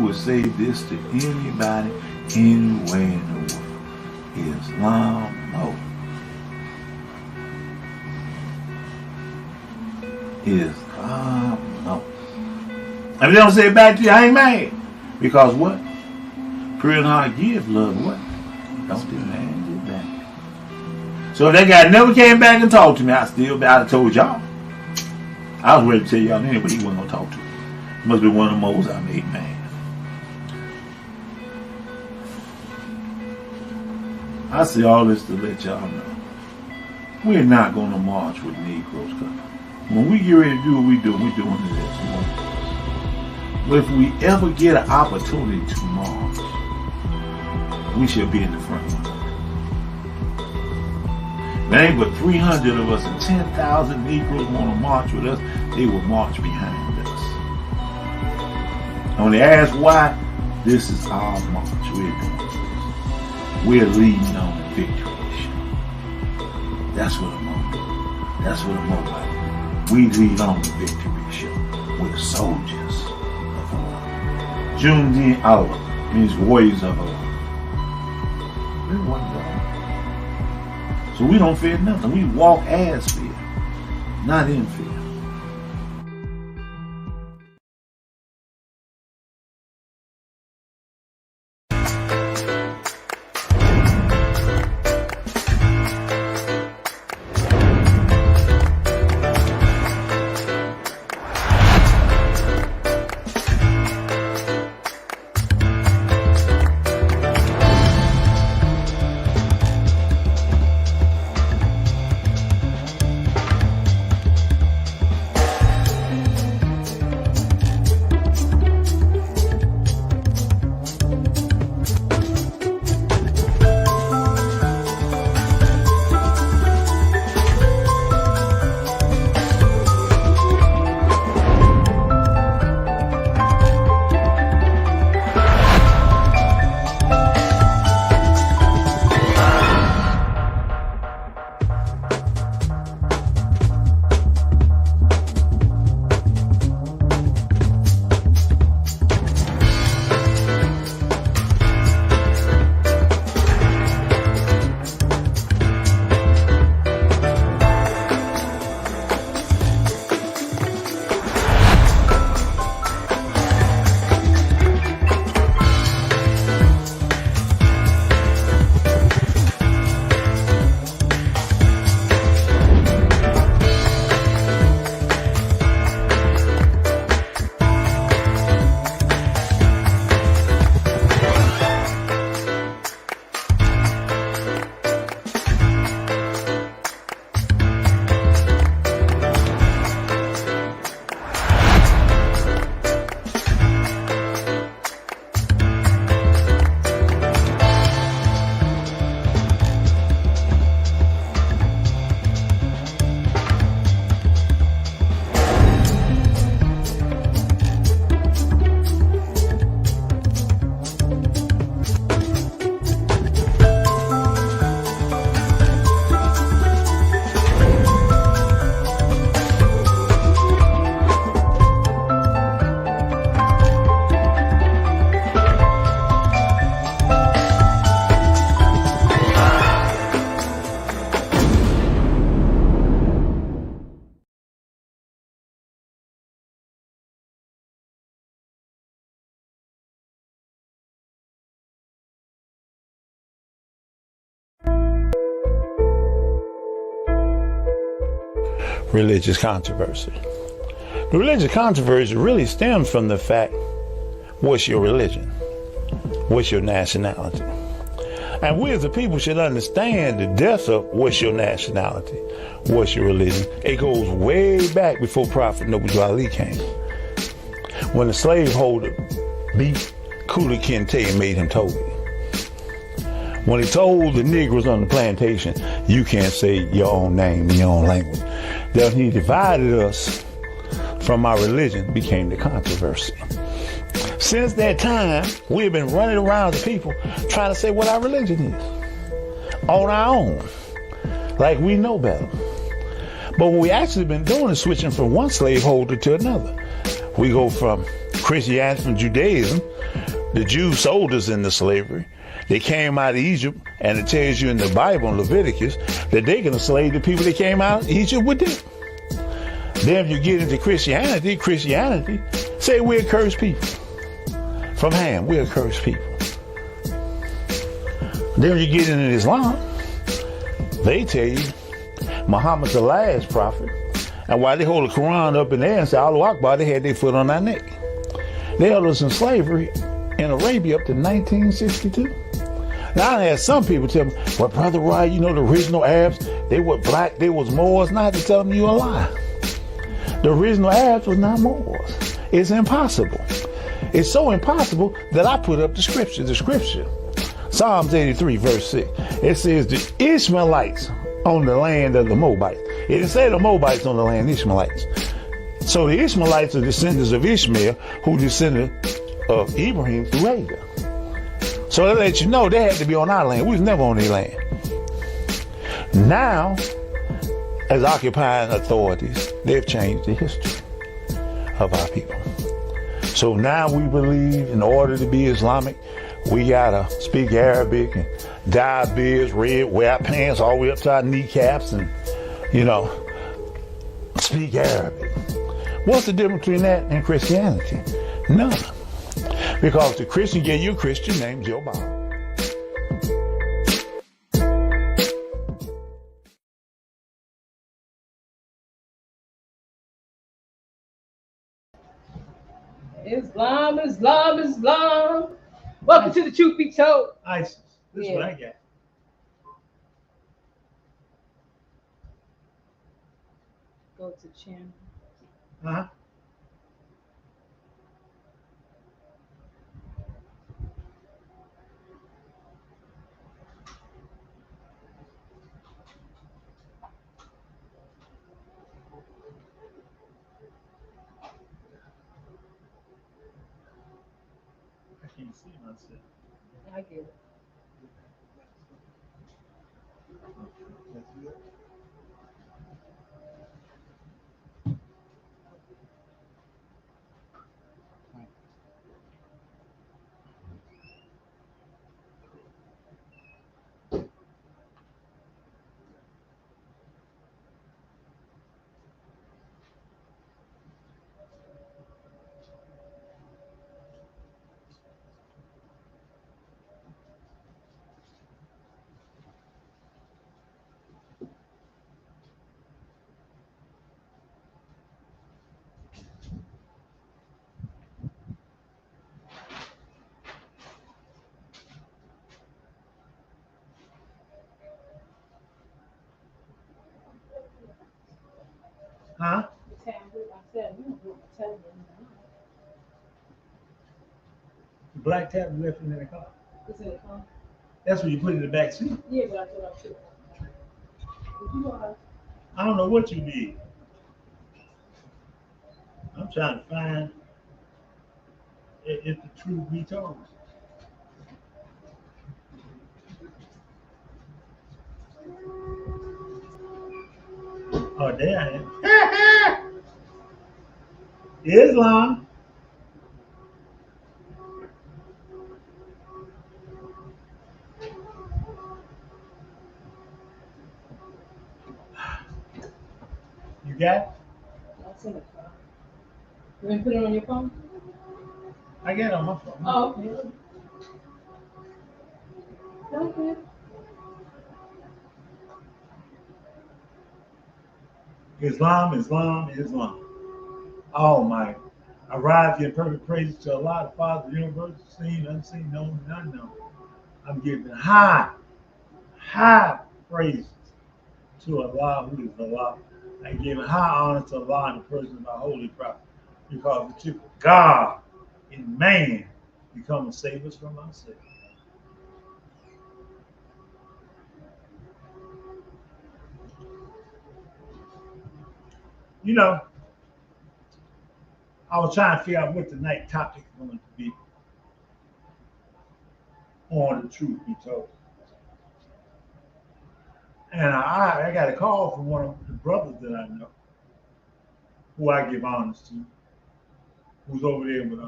would say this to anybody, anywhere in the world. Islam, no. Islam, no. If they don't say it back to you, I ain't mad. Because what? Pure heart give, love what? Don't demand it back. So if that guy never came back and talked to me, I'd have told y'all. I was ready to tell y'all anyway, but he wasn't going to talk to me. Must be one of the moles I made mad. I say all this to let y'all know. We're not going to march with Negroes. When we get ready to do what we're doing it as one. But if we ever get an opportunity to march, we should be in the front line. There ain't but 300 of us and 10,000 Negroes want to march with us, they will march behind us. And when they ask why, this is our march. We're leading on the victory mission. That's what I'm on. That's what I'm about. We lead on the victory mission. We're soldiers of Allah. Junedin Allah means warriors of Allah. We're one God. So we don't fear nothing. We walk as fear, not in fear. Religious controversy. The religious controversy really stems from the fact, what's your religion? What's your nationality? And we as a people should understand the depth of what's your nationality, what's your religion. It goes way back before Prophet Noble Ali came. When the slaveholder beat Kuli Kinte and made him Toby. When he told the Negroes on the plantation, you can't say your own name in your own language. Then he divided us from our religion, became the controversy. Since that time, we've been running around the people trying to say what our religion is on our own, like we know better. But what we actually been doing is switching from one slaveholder to another. We go from Christianity from Judaism. The Jews sold us into slavery. They came out of Egypt, and it tells you in the Bible, in Leviticus, that they can enslave the people that came out of Egypt with them. Then if you get into Christianity say we're cursed people. From Ham, we're cursed people. Then when you get into Islam, they tell you Muhammad's the last prophet. And while they hold the Quran up in there and say Allahu Akbar, they had their foot on our neck. They held us in slavery in Arabia up to 1962. Now I had some people tell me, well, Brother Wright, you know the original Arabs, they were black, they was Moors. Not to tell them you a lie. The original Arabs was not Moors. It's impossible. It's so impossible that I put up the scripture. Psalms 83 verse 6. It says the Ishmaelites on the land of the Moabites. It didn't say the Moabites on the land of the Ishmaelites. So the Ishmaelites are descendants of Ishmael, who descended of Ibrahim through Hagar. So they let you know they had to be on our land. We was never on their land. Now, as occupying authorities, they've changed the history of our people. So now we believe in order to be Islamic, we gotta speak Arabic and dye beards red, wear pants all the way up to our kneecaps and, speak Arabic. What's the difference between that and Christianity? None. Because the Christian gave you a Christian named Joe Bob. Islam, Islam, Islam. Welcome to the Truth Be Told. ISIS. This is what I got. Go to channel. Huh? I can't see myself. I get it. Huh? The black tablet left in the car. It's in the car. That's what you put in the back seat. Yeah, but I thought I should. I don't know what you did. I'm trying to find if the truth be told. Oh, there I am. Islam. You got it? That's in the car. You want to put it on your phone? I got it on my phone. Oh, okay. Okay. Islam, Islam, Islam. Oh my. I rise in perfect praise to Allah, the Father, the universe, seen, unseen, known, and unknown. I'm giving high praises to Allah, who is Allah. I give high honor to Allah in the person of my holy prophet, because it took God in man to come and save us from ourselves. You know, I was trying to figure out what the night topic is going to be on the truth be told. And I got a call from one of the brothers that I know, who I give honors to, who's over there with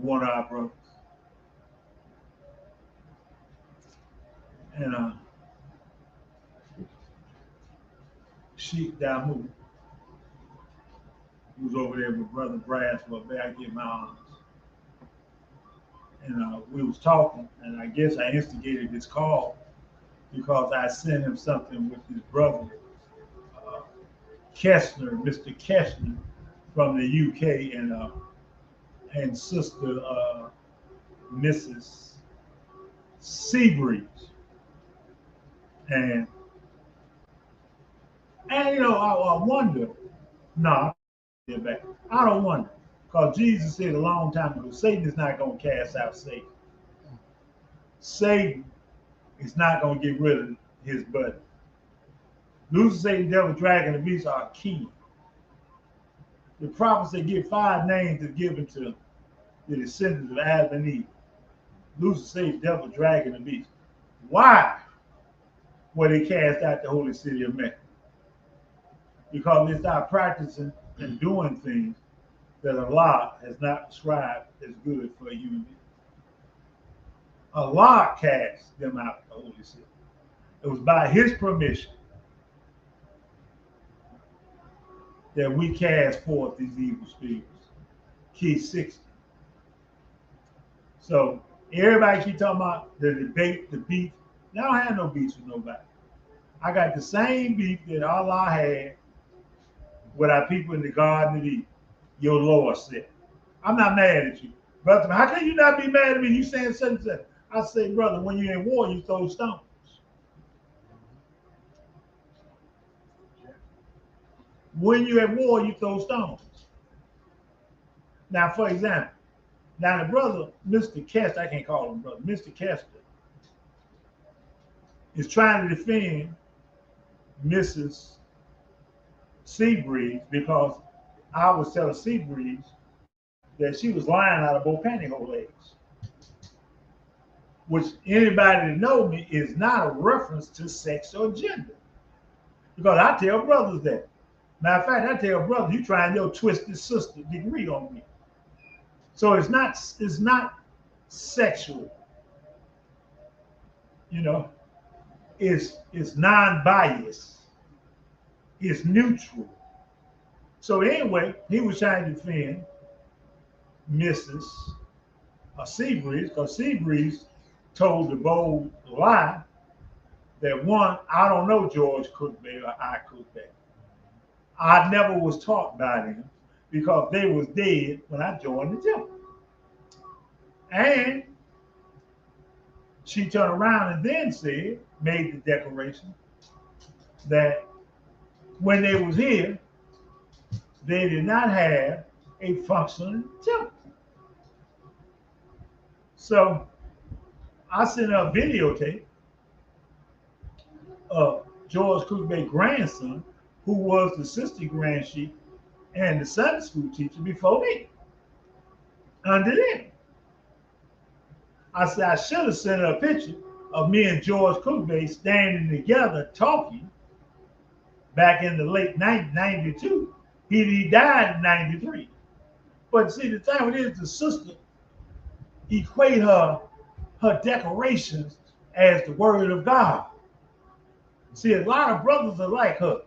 one of our brothers. And Sheikh Damu, who's over there with Brother Braswell, may I give my honors. And we was talking, and I guess I instigated this call because I sent him something with his brother, Kessler, Mr. Kessler from the UK, and sister Mrs. Seabreeze. And you know, I wonder, no, I don't wonder. Because Jesus said a long time ago, Satan is not going to cast out Satan. Satan is not going to get rid of his buddy. Lucifer, Satan, devil, dragon, and beast are key. The prophets that give 5 names are given to the descendants of Adam and Eve. Lucifer, Satan, devil, dragon, and beast. Why were they cast out the holy city of Mecca? Because they start practicing and doing things that Allah has not prescribed as good for a human being. Allah cast them out of the holy city. It was by his permission that we cast forth these evil spirits. Key 60. So everybody keep talking about the debate, the beef. I don't have no beef with nobody. I got the same beef that Allah had with our people in the Garden of Eden. Your Lord said, I'm not mad at you. Brother, how can you not be mad at me? You saying such and such. I say, brother, when you're in war, you throw stones. When you're at war, you throw stones. Now, for example, now the brother, Mr. Kester, I can't call him brother, Mr. Kester, is trying to defend Mrs. Seabreeze because I was telling Seabreeze that she was lying out of both pantyhose legs, which anybody that know me is not a reference to sex or gender. Because I tell brothers that. Matter of fact, I tell brothers, you trying your twisted sister degree on me. So it's not sexual. You know, it's non-biased. It's neutral. So anyway, he was trying to defend Mrs. Seabreeze, because Seabreeze told the bold lie that one, I don't know George Cookbay or I Cookbay. I never was taught by them because they was dead when I joined the temple. And she turned around and then said, made the declaration that when they was here, they did not have a functioning temple. So I sent a videotape of George Cookbay's grandson, who was the assistant grand chief and the Sunday school teacher before me, under them. I said I should have sent her a picture of me and George Cookbay standing together talking back in the late 92. He died in 93. But see, the thing with it is the sister equate her decorations as the word of God. See, a lot of brothers are like her.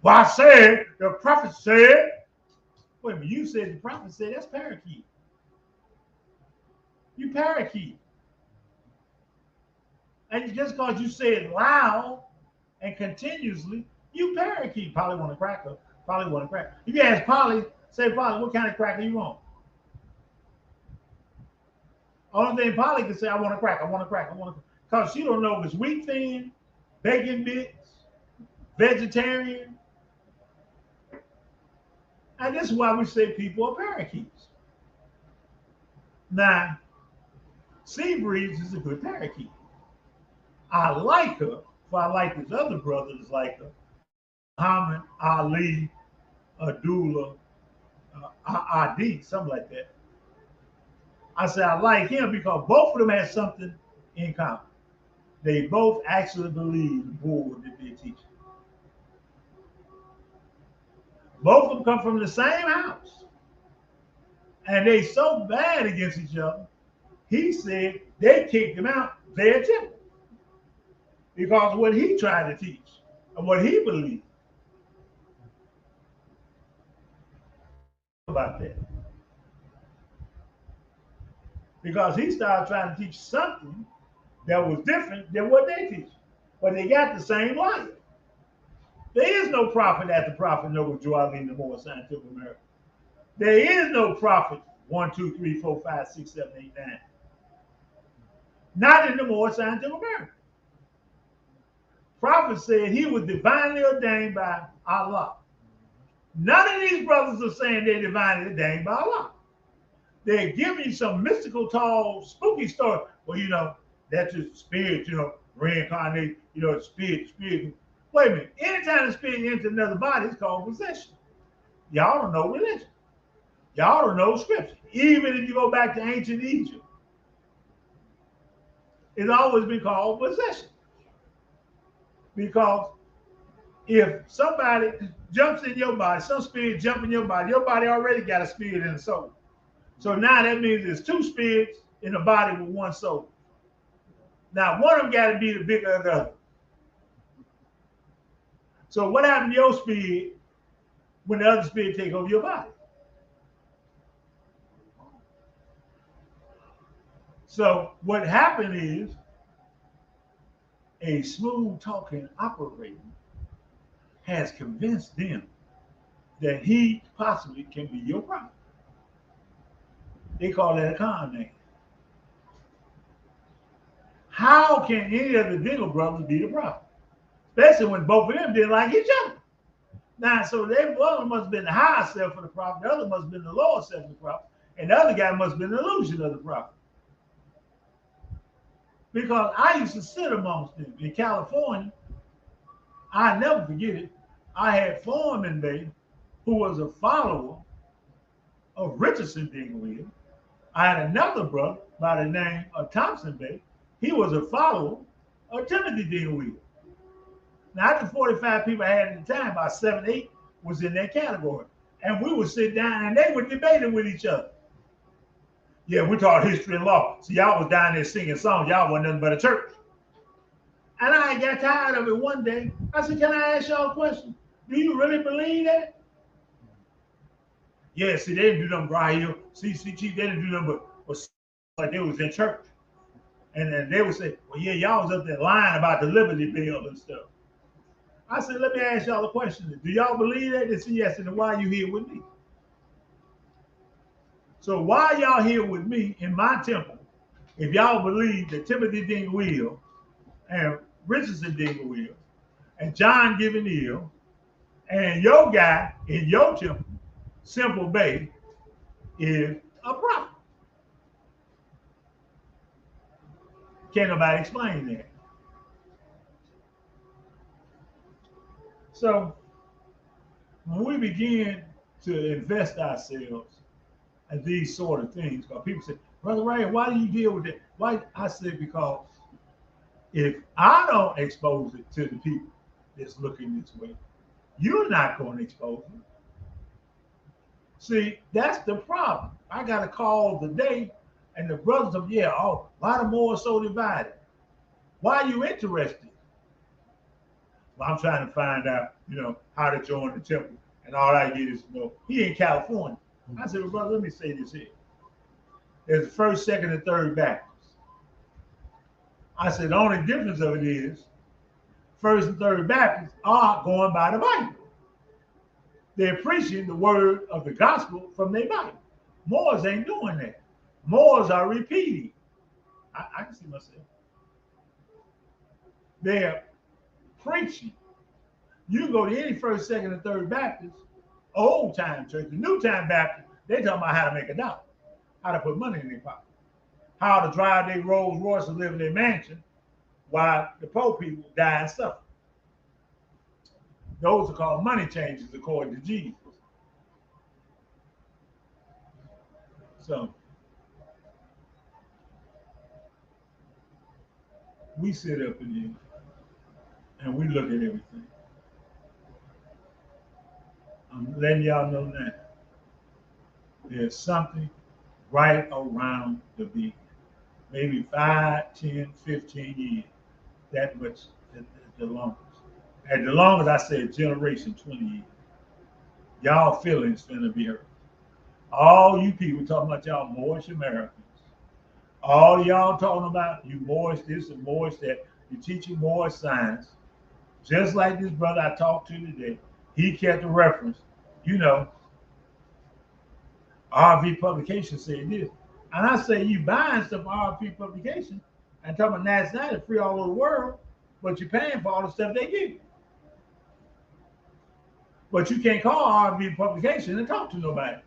Well, I said, the prophet said. Wait a minute, you said the prophet said, that's parakeet. You parakeet. And just because you say it loud and continuously, you parakeet. Probably want a cracker. Probably want a cracker. If you ask Polly, say, Polly, what kind of cracker you want? Only thing Polly can say, I want a cracker, I want a cracker, I want a cracker. Because she don't know if it's wheat thin, bacon bits, vegetarian. And this is why we say people are parakeets. Now, Seabreeze is a good parakeet. I like her, for I like his other brothers like her. Muhammad Ali, Abdullah, Adi, something like that. I said I like him because both of them had something in common. They both actually believe the bull that they're teaching. Both of them come from the same house. And they so bad against each other, he said they kicked him out their temple. Because of what he tried to teach and what he believed about that. Because he started trying to teach something that was different than what they teach. But they got the same life. There is no prophet after prophet Noble Joel in the Moore Scientific America. There is no prophet 1, 2, 3, 4, 5, 6, 7, 8, 9. Not in the Moore Scientific America. Prophet said he was divinely ordained by Allah. None of these brothers are saying they're divinely ordained by Allah. They're giving you some mystical, tall, spooky story. Well, that's just spirit, reincarnate, spirit. Wait a minute. Anytime the spirit enters another body, it's called possession. Y'all don't know religion. Y'all don't know scripture. Even if you go back to ancient Egypt, it's always been called possession. Because if somebody jumps in your body, some spirit jump in your body already got a spirit and a soul. So now that means there's two spirits in a body with one soul. Now one of them got to be the bigger of the other. So what happened to your spirit when the other spirit take over your body? So what happened is a smooth talking operator has convinced them that he possibly can be your prophet. They call that a con name. How can any of the Dingle brothers be the prophet? Especially when both of them didn't like each other. Now, so one must have been the higher self of the prophet, the other must have been the lower self of the prophet, and the other guy must have been the illusion of the prophet. Because I used to sit amongst them in California. I never forget it. I had Foreman Bay, who was a follower of Richardson Dinglewill. I had another brother by the name of Thompson Bay. He was a follower of Timothy Dinglewill. Now, after 45 people I had at the time, about 7, 8 was in that category. And we would sit down and they were debating with each other. Yeah, we taught history and law. So y'all was down there singing songs. Y'all wasn't nothing but a church. And I got tired of it one day. I said, can I ask y'all a question? Do you really believe that? Yeah, see, they didn't do nothing right here. CCG, they didn't do nothing but like they was in church. And then they would say, well, yeah, y'all was up there lying about the Liberty Bell and stuff. I said, let me ask y'all a question. Do y'all believe that? They said, yes, and then why are you here with me? So why are y'all here with me in my temple if y'all believe that Timothy Dinglewill and Richardson Dinglewill and John Gibbon Hill and your guy in your temple, Simple Bay, is a prophet? Can't nobody explain that. So when we begin to invest ourselves in these sort of things, because people say, Brother Ray, why do you deal with that? Why? I said, because if I don't expose it to the people that's looking this way, you're not going to expose it. See, that's the problem. I got a call today, and the brothers of, why the Moors so divided? Why are you interested? Well, I'm trying to find out, how to join the temple. And all I get is, he in California. I said, well, brother, let me say this here. There's the first, second, and third Baptists. I said, the only difference of it is first and third Baptists are going by the Bible. They're preaching the word of the gospel from their Bible. Moors ain't doing that. Moors are repeating. I can see myself. They're preaching. You can go to any first, second, and third Baptist, old time church, the new time Baptist, they talking about how to make a dollar, how to put money in their pocket, how to drive their Rolls Royce and live in their mansion while the poor people die and suffer. Those are called money changers according to Jesus. So we sit up in here and we look at everything. I'm letting y'all know now. There's something right around the bend. Maybe 5, 10, 15 years. That much at the longest. At the longest, I said generation, 20 years. Y'all feelings finna be hurt. All you people talking about y'all Moorish Americans. All y'all talking about you Moorish this and Moorish that. You teaching Moorish science. Just like this brother I talked to today. He kept a reference. You know, RV Publication said this. And I say you buying stuff from RV Publication and talking about nationality free all over the world, but you're paying for all the stuff they give you. But you can't call RV Publication and talk to nobody.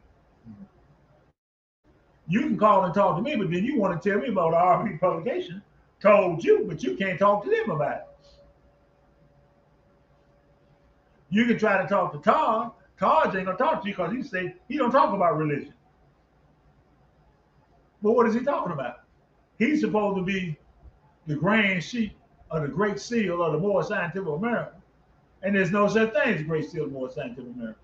You can call and talk to me, but then you want to tell me about RV Publication told you, but you can't talk to them about it. You can try to talk to Taj. Taj ain't gonna talk to you because he say he don't talk about religion. But what is he talking about? He's supposed to be the grand sheep of the Great Seal of the Moorish Scientific America. And there's no such thing as Great Seal of the Moorish Scientific America.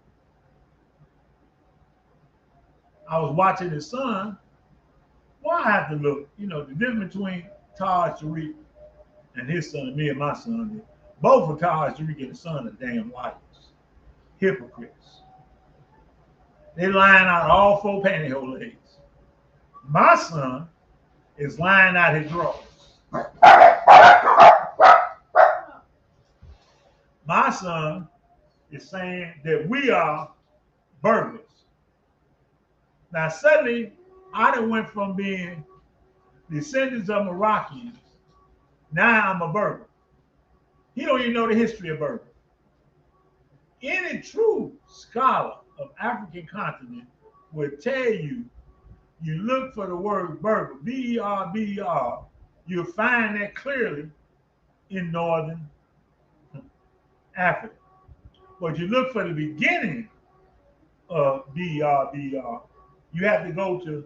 I was watching his son. Well, I have to look, you know, the difference between Taj Tariq and his son, me and my son, both of Taj Tariq and his son are damn liars. Hypocrites. They lying out all 4 pantyhose legs. My son is lying out his drawers. My son is saying that we are burglars. Now suddenly, I done went from being descendants of Moroccans. Now I'm a burglar. He don't even know the history of burglars. Any true scholar of African continent would tell you, you look for the word burglar, B-E-R-B-E-R, you'll find that clearly in northern Africa. But you look for the beginning of B-E-R-B-E-R, you have to go to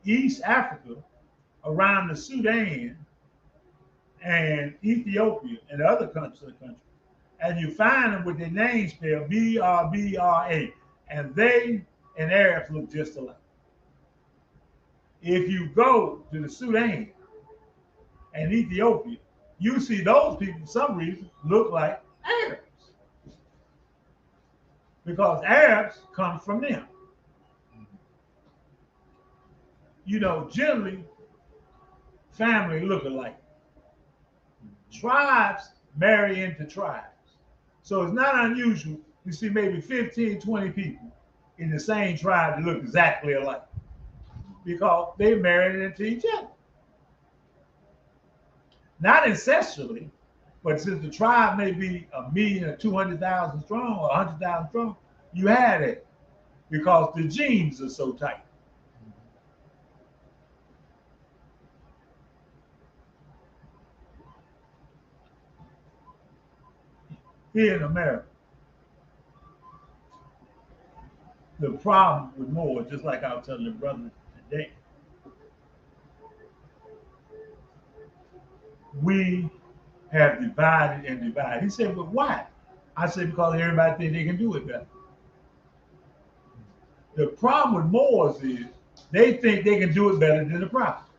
East Africa, around the Sudan and Ethiopia and the other countries of the country. And you find them with their names spelled B-R-B-R-A. And they and Arabs look just alike. If you go to the Sudan and Ethiopia, you see those people, for some reason, look like Arabs. Because Arabs come from them. You know, generally, family look alike. Tribes marry into tribes. So it's not unusual to see maybe 15, 20 people in the same tribe that look exactly alike. Because they married into each other. Not ancestrally, but since the tribe may be 1,000,000 or 200,000 strong or 100,000 strong, you had it because the genes are so tight. Here in America, the problem with Moors, just like I was telling the brother today, we have divided and divided. He said, but why? I said, because everybody thinks they can do it better. The problem with Moors is they think they can do it better than the prophet.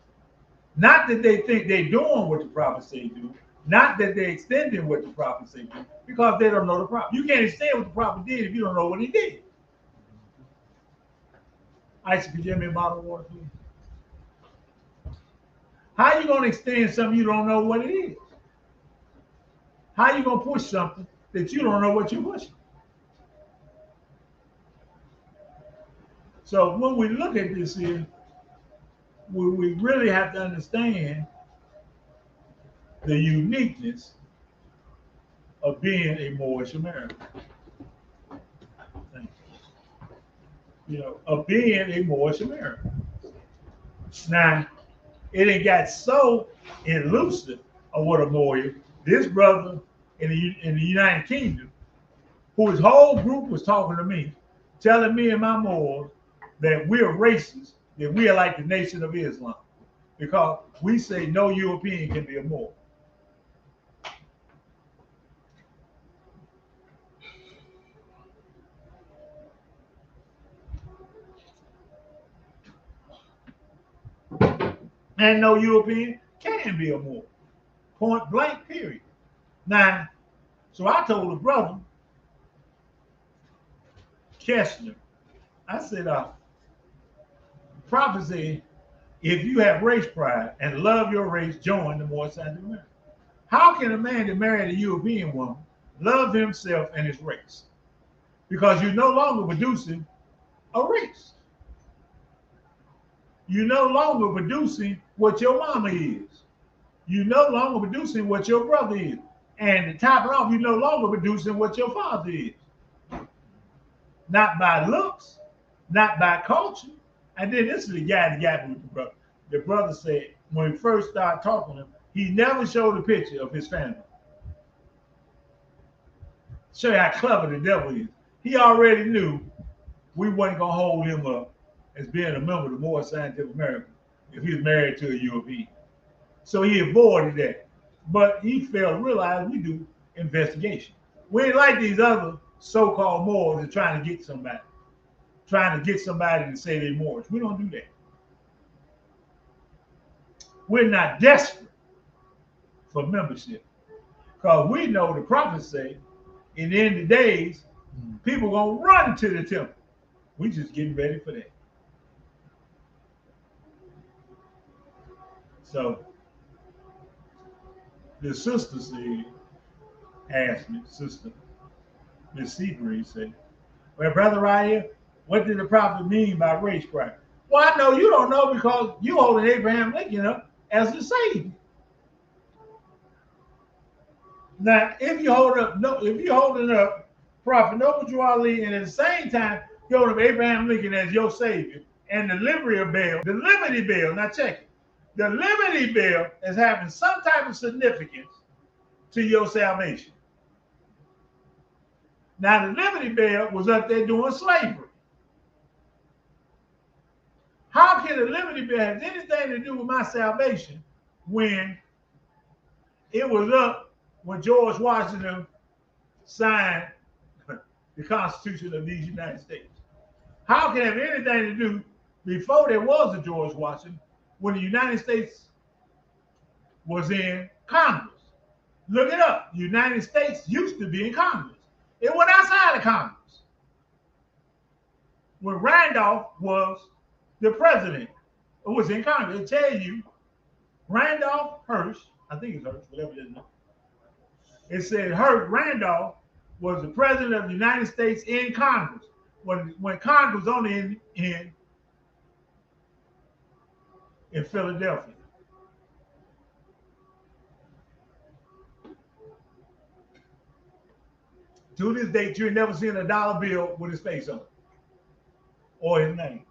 Not that they think they're doing what the prophets say do, not that they're extending what the prophets say do, because they don't know the prophet. You can't extend what the prophet did if you don't know what he did. Isaac, could you give me a bottle of water, please? How are you going to extend something you don't know what it is? How are you going to push something that you don't know what you're pushing? So when we look at this here, we really have to understand the uniqueness of being a Moorish American. You know, of being a Moorish American. Now, it ain't got so elusive of what a Moor is. This brother in the United Kingdom, whose whole group was talking to me, telling me and my Moors that we're racist, that we are like the Nation of Islam, because we say no European can be a Moor. and no European can be a Moor. Point blank, period. Now, so I told the brother, Kessler, I said, prophet said, if you have race pride and love your race, join the Moorish side of America. How can a man that married a European woman love himself and his race? Because you're no longer producing a race. You're no longer producing what your mama is. You're no longer producing what your brother is. And to top it off, you're no longer producing what your father is. Not by looks, not by culture. And then this is the guy that got me with the brother. The brother said, when we first started talking to him, he never showed a picture of his family. Show you how clever the devil is. He already knew we wasn't going to hold him up as being a member of the Moorish Scientific America if he was married to a European. So he avoided that. But he failed to realize we do investigation. We ain't like these other so-called Moors that trying to get somebody. Trying to get somebody to say they're Moors. We don't do that. We're not desperate for membership. Because we know the prophets say, in the end of the days, people are going to run to the temple. We just getting ready for that. So, the sister said, asked me, sister, Miss Seabury said, well, Brother Raya, what did the prophet mean by race pride? Well, I know you don't know because you holding Abraham Lincoln up as the Savior. Now, if you're holding up Prophet Noble Ali, and at the same time you're holding up Abraham Lincoln as your Savior, and the Liberty Bell, now check it. The Liberty Bell is having some type of significance to your salvation. Now, the Liberty Bell was up there doing slavery. How can the Liberty Bell have anything to do with my salvation when it was up when George Washington signed the Constitution of these United States? How can it have anything to do before there was a George Washington when the United States was in Congress? Look it up. The United States used to be in Congress. It went outside of Congress. When Randolph was the president, it was in Congress. It tell you Randolph Hearst, I think it's Hearst, whatever it is. It said Randolph was the president of the United States in Congress. When Congress was only in Philadelphia. To this day, you've never seen a dollar bill with his face on it or his name.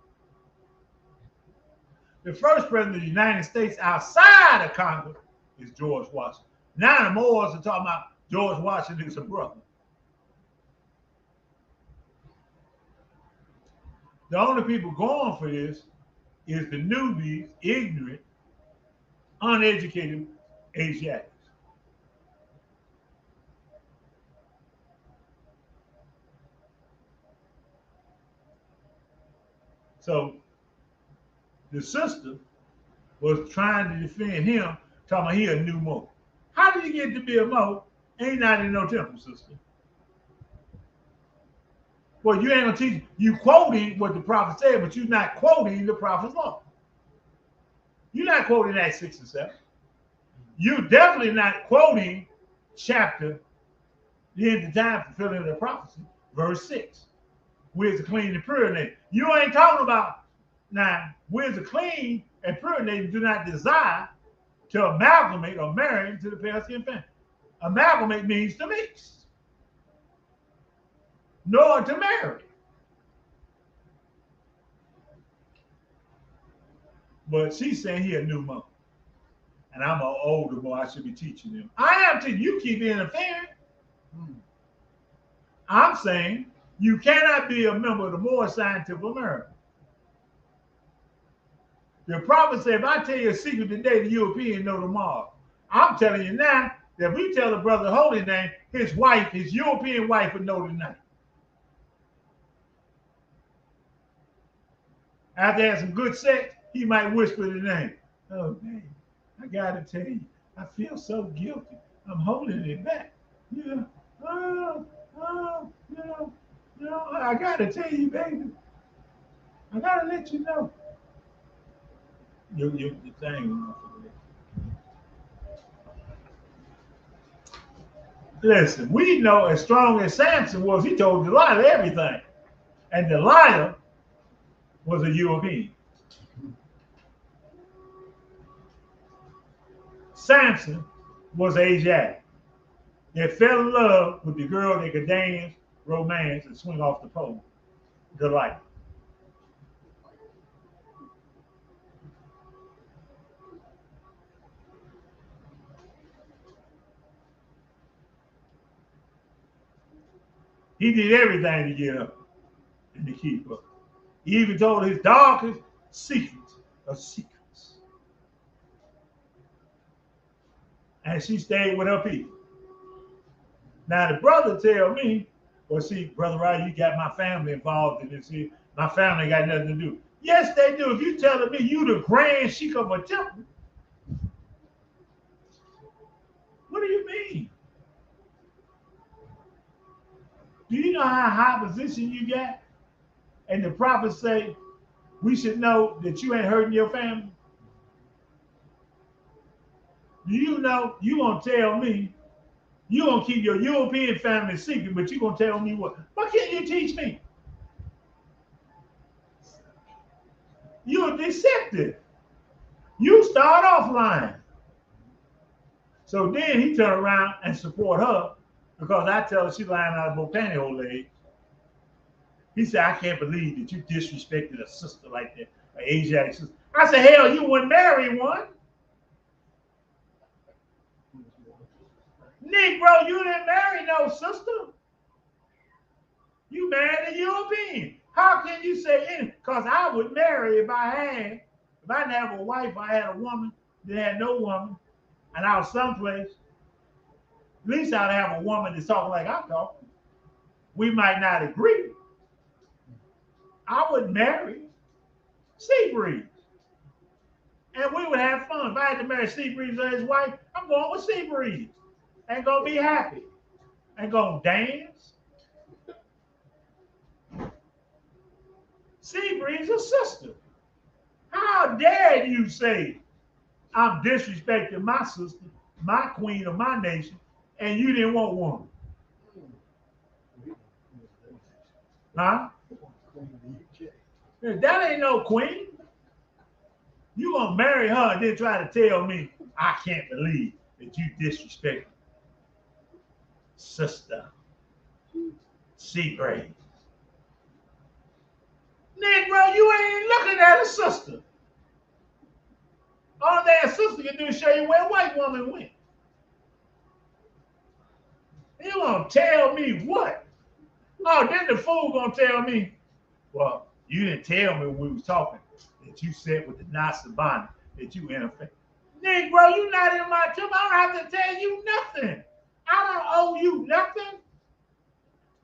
The first president of the United States outside of Congress is George Washington. Now the Moors are talking about George Washington is a brother. The only people going for this is the newbies, ignorant, uneducated Asiatics. So the sister was trying to defend him, talking about he a new Mo. How did he get to be a Mo? Ain't not in no temple, sister. Well, you ain't gonna teach. You quoting what the prophet said, but you're not quoting the prophet's law. You're not quoting Acts 6 and 7. You're definitely not quoting chapter, the end of time fulfilling the prophecy, verse 6. Where's the clean and pure name? You ain't talking about now. Where's the clean and pure name? Do not desire to amalgamate or marry into the pale skin family. Amalgamate means to mix, nor to marry. But she's saying he a new monk, and I'm an older boy. I should be teaching him. I am teaching. You keep interfering. I'm saying you cannot be a member of the Moorish Scientific America. The prophet said, if I tell you a secret today, the European know tomorrow. I'm telling you now that if we tell the brother holy name, his wife, his European wife would know tonight. After having some good sex, he might whisper the name. Oh, man, I gotta tell you, I feel so guilty. I'm holding it back. Yeah. Oh, oh, I gotta tell you, baby. I gotta let you know. Your thing. Listen, we know as strong as Samson was, he told Delilah everything. And Delilah was a European. Samson was Asiatic. They fell in love with the girl that could dance, romance, and swing off the pole. Delilah. He did everything to get her and to keep her. He even told his darkest secrets of secrets. And she stayed with her people. Now the brother tell me, well, see, Brother Ryan, you got my family involved in this here. My family got nothing to do. Yes, they do. If you telling me you the grand sheik of a temple, what do you mean? Do you know how high position you got? And the prophets say, we should know that you ain't hurting your family. Do you know you gonna tell me you gonna keep your European family secret, but you gonna tell me what? Why can't you teach me? You're deceptive. You start off lying. So then he turned around and support her because I tell her she lying out of both pantyhose legs. He said, I can't believe that you disrespected a sister like that, an Asiatic sister. I said, hell, you wouldn't marry one. Negro, you didn't marry no sister. You married a European. How can you say anything? Because I would marry if I didn't have a wife, I had a woman that had no woman, and I was someplace. At least I'd have a woman that's talking like I talk. We might not agree. I would marry Seabreeze. And we would have fun. If I had to marry Seabreeze or his wife, I'm going with Seabreeze. Ain't gonna be happy. Ain't gonna dance. Seabreeze a sister. How dare you say I'm disrespecting my sister, my queen of my nation, and you didn't want one? Huh? That ain't no queen. You gonna marry her and then try to tell me I can't believe that you disrespect sister Seagraves. Negro, you ain't looking at a sister. All that sister can do is show you where a white woman went. You gonna tell me what? Oh, then the fool gonna tell me, well, you didn't tell me when we was talking that you said with the Nasabani that you interfere. Negro, you not in my temple. I don't have to tell you nothing. I don't owe you nothing.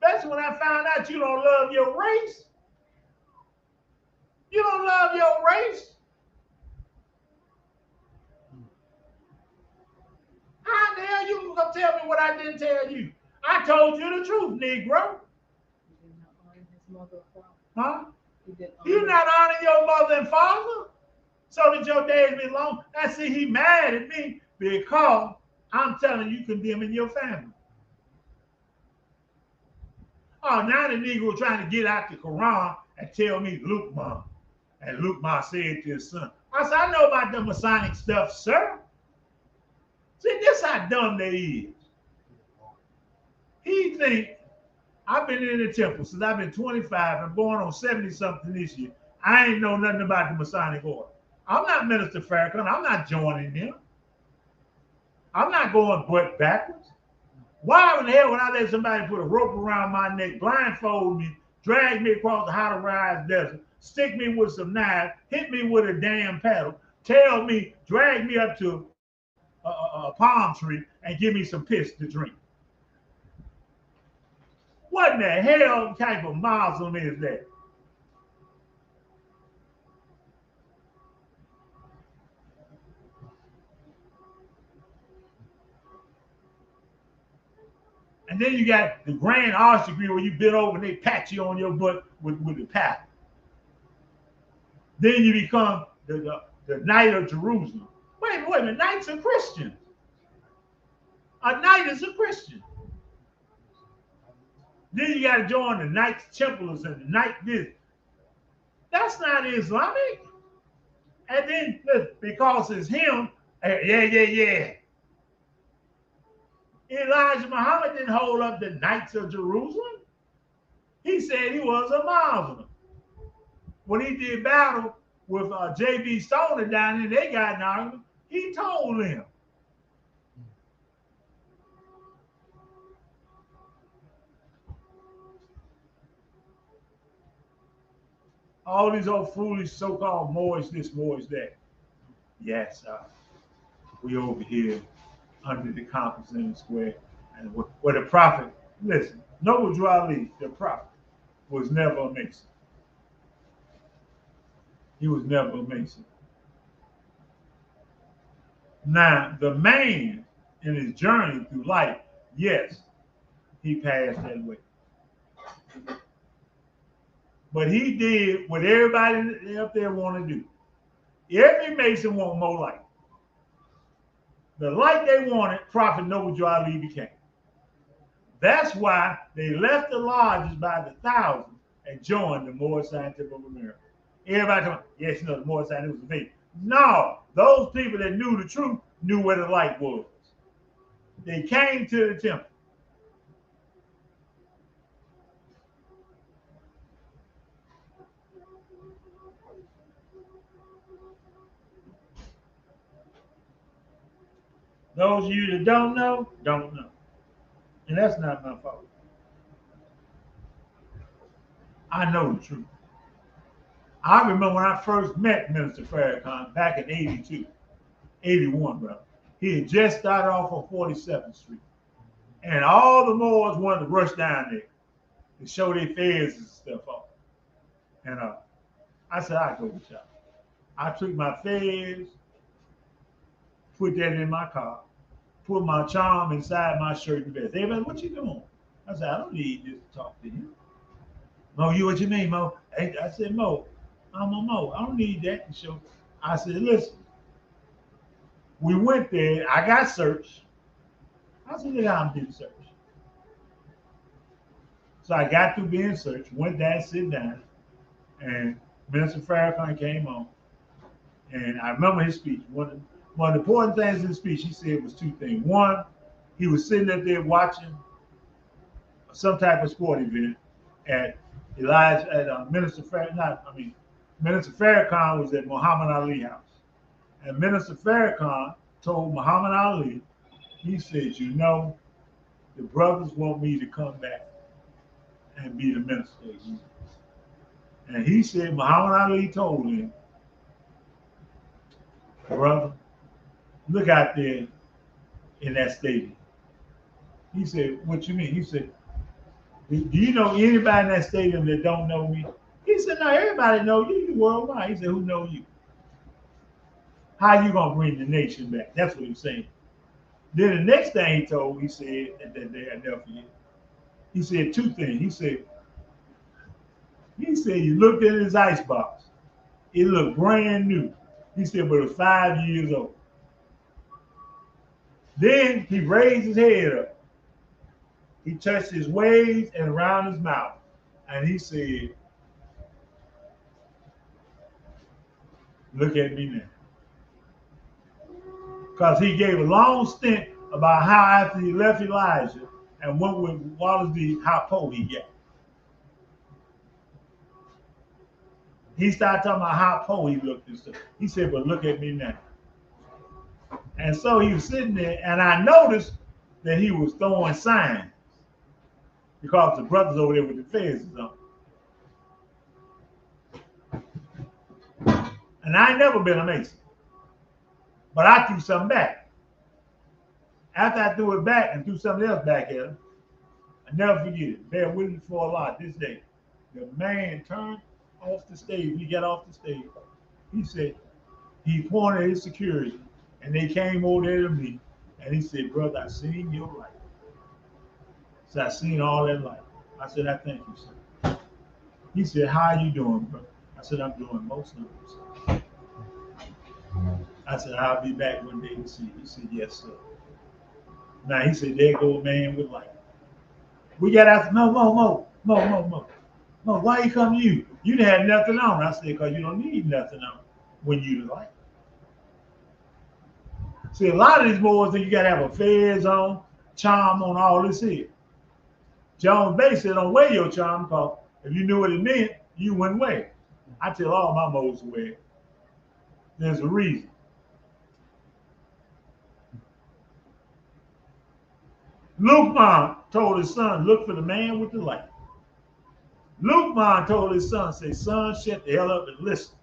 Especially when I found out you don't love your race. You don't love your race. How the hell you gonna tell me what I didn't tell you? I told you the truth, Negro. Huh? You not honoring your mother and father so that your days be long. And see, he mad at me because I'm telling you condemning your family. Oh, now the Negro trying to get out the Quran and tell me Luke Ma. And Luke Ma said to his son. I said, I know about the Masonic stuff, sir. See, this how dumb they is. He think I've been in the temple since I've been 25 and born on 70-something this year. I ain't know nothing about the Masonic order. I'm not Minister Farrakhan. I'm not joining them. I'm not going butt backwards. Why in the hell would I let somebody put a rope around my neck, blindfold me, drag me across the hot rise desert, stick me with some knives, hit me with a damn paddle, tell me, drag me up to a palm tree and give me some piss to drink? What in the hell type of Muslim is that? And then you got the grand arch degree where you bend over and they pat you on your butt with the paddle. Then you become the Knight of Jerusalem. Wait a minute, Knights are Christians. A knight is a Christian. Then you got to join the Knights Templars and the Knight this. That's not Islamic. And then because it's him, yeah. Elijah Muhammad didn't hold up the Knights of Jerusalem. He said he was a Muslim. When he did battle with J.B. Stoner down there, they got an argument. He told them. All these old foolish so-called Moors this, Moors that. Yes, we over here under the compass in the square. And where the prophet, listen, Noble Drew Ali, the prophet, was never a Mason. He was never a Mason. Now, the man in his journey through life, yes, he passed that way. But he did what everybody up there want to do. Every Mason want more light. The light they wanted, Prophet Noble Drew Ali became. That's why they left the lodges by the thousands and joined the Moorish Scientific of America. Everybody talking, yes, the Moorish Scientific was me. No, those people that knew the truth knew where the light was. They came to the temple. Those of you that don't know, don't know. And that's not my fault. I know the truth. I remember when I first met Minister Farrakhan back in 82, 81, brother. He had just started off on 47th Street. And all the Moors wanted to rush down there to show their fairs and stuff off. And I said, I'll go with y'all. I took my fairs, put that in my car, put my charm inside my shirt and vest. Everybody, what you doing? I said, I don't need this to talk to you. Mo, what you mean, Mo? I said, Mo, I'm a Mo. I don't need that to show. I said, listen, we went there. I got searched. I said, look how I'm being searched. So I got through being searched, went down, sit down, and Minister Farrakhan came on. And I remember his speech. One of the important things in the speech he said was two things. One, he was sitting up there watching some type of sport event at Minister Farrakhan was at Muhammad Ali house. And Minister Farrakhan told Muhammad Ali, he said, you know, the brothers want me to come back and be the minister again. And he said, Muhammad Ali told him, brother, look out there in that stadium. He said, what you mean? He said, do you know anybody in that stadium that don't know me? He said, no, everybody know you. You worldwide. He said, who know you? How you going to bring the nation back? That's what he was saying. Then the next thing he said, that day, I never forget. He said two things. He said, you looked at his icebox. It looked brand new. He said, but it was 5 years old. Then he raised his head up. He touched his waist and around his mouth. And he said, look at me now. Because he gave a long stint about how after he left Elijah and went with Wallace how poor he got. He started talking about how poor he looked and stuff. He said, but look at me now. And so he was sitting there, and I noticed that he was throwing signs because the brothers over there with the feds is on. And I ain't never been a Mason. But I threw something back. After I threw it back and threw something else back at him, I never forget it. Bear witness for a lot this day. The man turned off the stage. We got off the stage. He said, he pointed at his security, and they came over there to me, and he said, brother, I seen your light. So I seen all that light. I said, I thank you, sir. He said, how you doing, bro? I said, I'm doing most of it, sir. I said, I'll be back one day to see you. He said, yes, sir. Now he said, there go a man with light. We got out, Mo, why you come to you? You didn't have nothing on. I said, because you don't need nothing on when you the light. See, a lot of these boys think you got to have a fez on, charm on, all this here. Jones Bay said, don't wear your charm, because if you knew what it meant, you wouldn't wear it. I tell all my moles to wear it. There's a reason. Lukeman told his son, look for the man with the light. Lukeman told his son, say, son, shut the hell up and listen.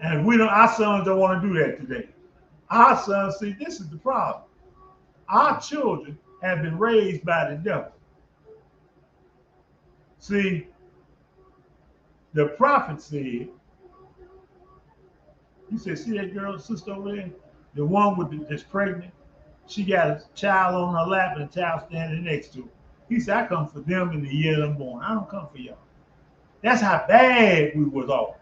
And we don't, our sons don't want to do that today. Our sons, see, this is the problem. Our children have been raised by the devil. See, the prophet said, he said, see that girl, sister over there? The one that's pregnant, she got a child on her lap and a child standing next to her. He said, I come for them in the year I'm born. I don't come for y'all. That's how bad we was off.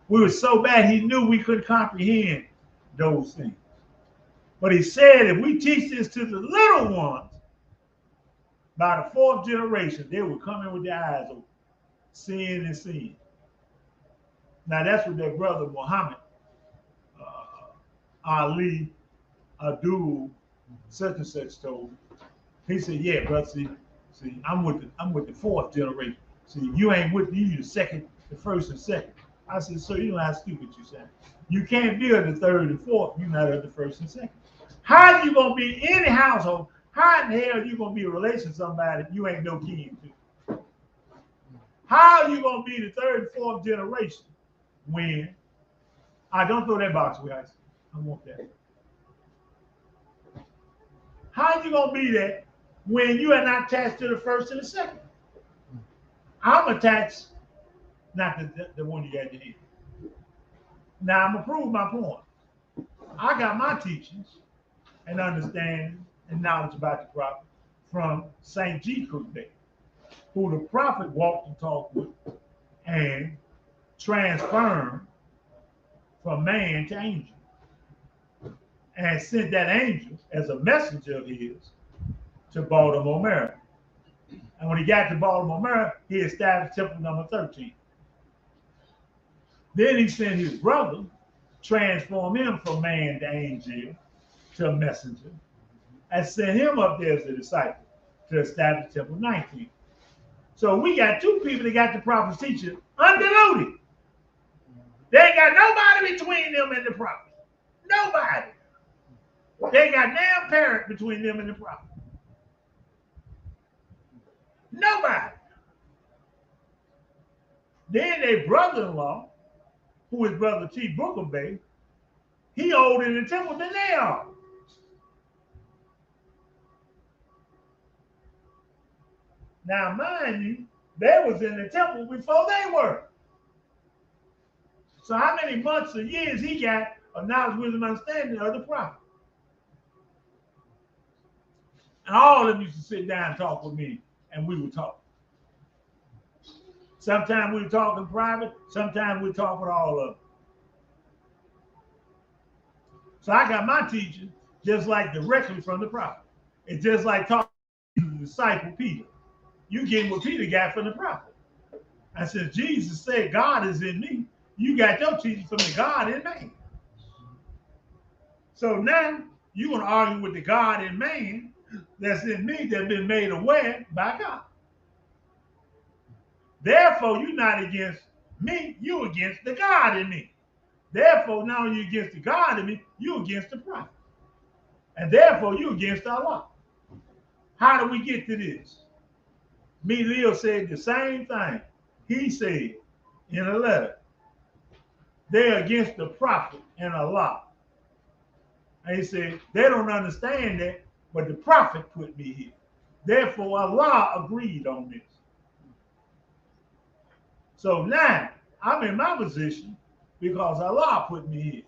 We were so bad, he knew we couldn't comprehend those things. But he said, if we teach this to the little ones, by the fourth generation, they will come in with their eyes open, seeing and seeing. Now, that's what their brother Muhammad Ali Abdul such and such told me. He said, yeah, brother, see, I'm with the fourth generation. See, you ain't with you the second, the first and second. I said, so you know how stupid you sound. You can't be of the third and fourth, you're not of the first and second. How are you gonna be in any household? How in the hell are you gonna be a relation to somebody you ain't no kin to? How are you gonna be the third and fourth generation when I don't throw that box away? I want that. How are you gonna be that when you are not attached to the first and the second? I'm attached, not the one you got to hear. Now I'm gonna prove my point. I got my teachings and understanding and knowledge about the prophet from St. G. Cookday, who the prophet walked and talked with and transformed from man to angel, and sent that angel as a messenger of his to Baltimore, Maryland. And when he got to Baltimore, Maryland, he established temple number 13. Then he sent his brother, transform him from man to angel to a messenger, and sent him up there as a disciple to establish temple 19. So we got two people that got the prophet's teaching undiluted. They ain't got nobody between them and the prophet. Nobody. They ain't got damn parent between them and the prophet. Nobody. Then their brother-in-law, who is Brother T. Booker Bay, he older in the temple than they are. Now, mind you, they was in the temple before they were. So how many months or years he got of knowledge, wisdom, understanding of the prophet? And all of them used to sit down and talk with me, and we would talk. Sometimes we would talk in private, sometimes we'd talk with all of them. So I got my teaching just like directly from the prophet. It's just like talking to the disciple Peter. You get what Peter got from the prophet. I said, Jesus said, God is in me. You got your teaching from the God in man. So now you're going to argue with the God in man that's in me, that's been made aware by God. Therefore, you're not against me, you're against the God in me. Therefore, now you're against the God in me, you're against the prophet. And therefore, you're against Allah. How do we get to this? Me, Leo said the same thing. He said in a letter, they're against the prophet and Allah. And he said, they don't understand that, but the prophet put me here. Therefore, Allah agreed on this. So now, I'm in my position because Allah put me here.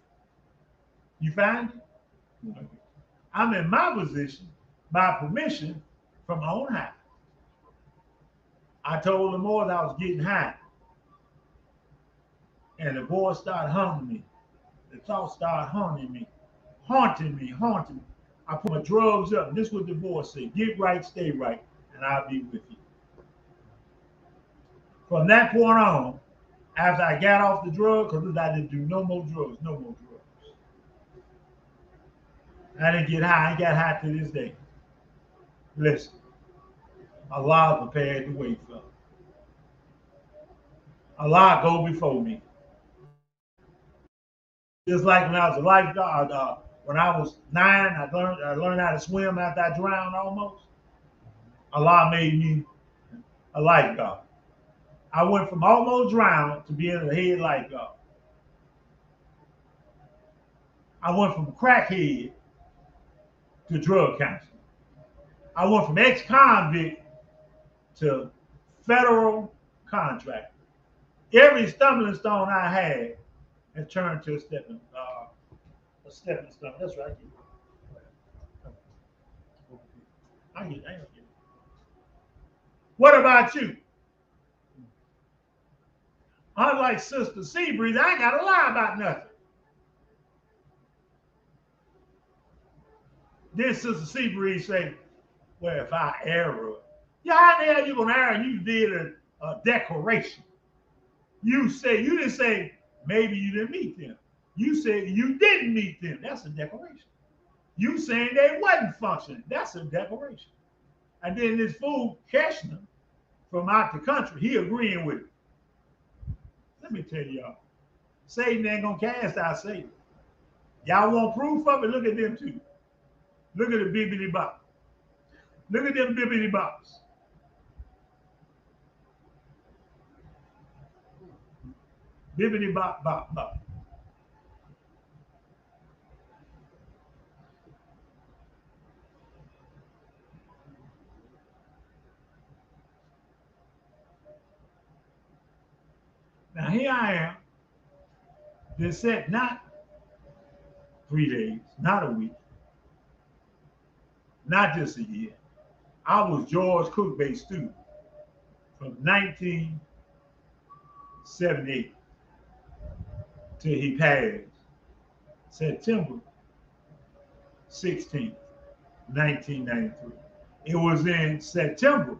You find it? I'm in my position by permission from on high. I told the Moors I was getting high. And the boy started haunting me. The thoughts started haunting me. I put my drugs up. And this is what the boy said. Get right, stay right, and I'll be with you. From that point on, after I got off the drug, because I didn't do no more drugs. I didn't get high. I ain't got high to this day. Listen, Allah prepared the way for me. Allah go before me. Just like when I was a lifeguard, when I was 9, I learned how to swim after I drowned almost. Allah made me a lifeguard. I went from almost drowned to being a head lifeguard. I went from crackhead to drug counselor. I went from ex-convict to federal contractor. Every stumbling stone I had has turned to a stepping stone. That's right. I get it. What about you? Unlike Sister Seabreeze, I ain't got to lie about nothing. Then Sister Seabreeze say, well, if I err, yeah, how the hell you gonna err? You did a declaration. You didn't say maybe you didn't meet them. You said you didn't meet them. That's a declaration. You saying they wasn't functioning. That's a declaration. And then this fool Keshner from out the country, he agreeing with it. Let me tell y'all, Satan ain't gonna cast out Satan. Y'all want proof of it? Look at them too. Look at the bibbity bop. Look at them bibbity bops. Bibbity bop bop bop. Now here I am. They said not 3 days, not a week, not just a year. I was George Cookbay's student from 1978 till he passed September 16th, 1993. It was in September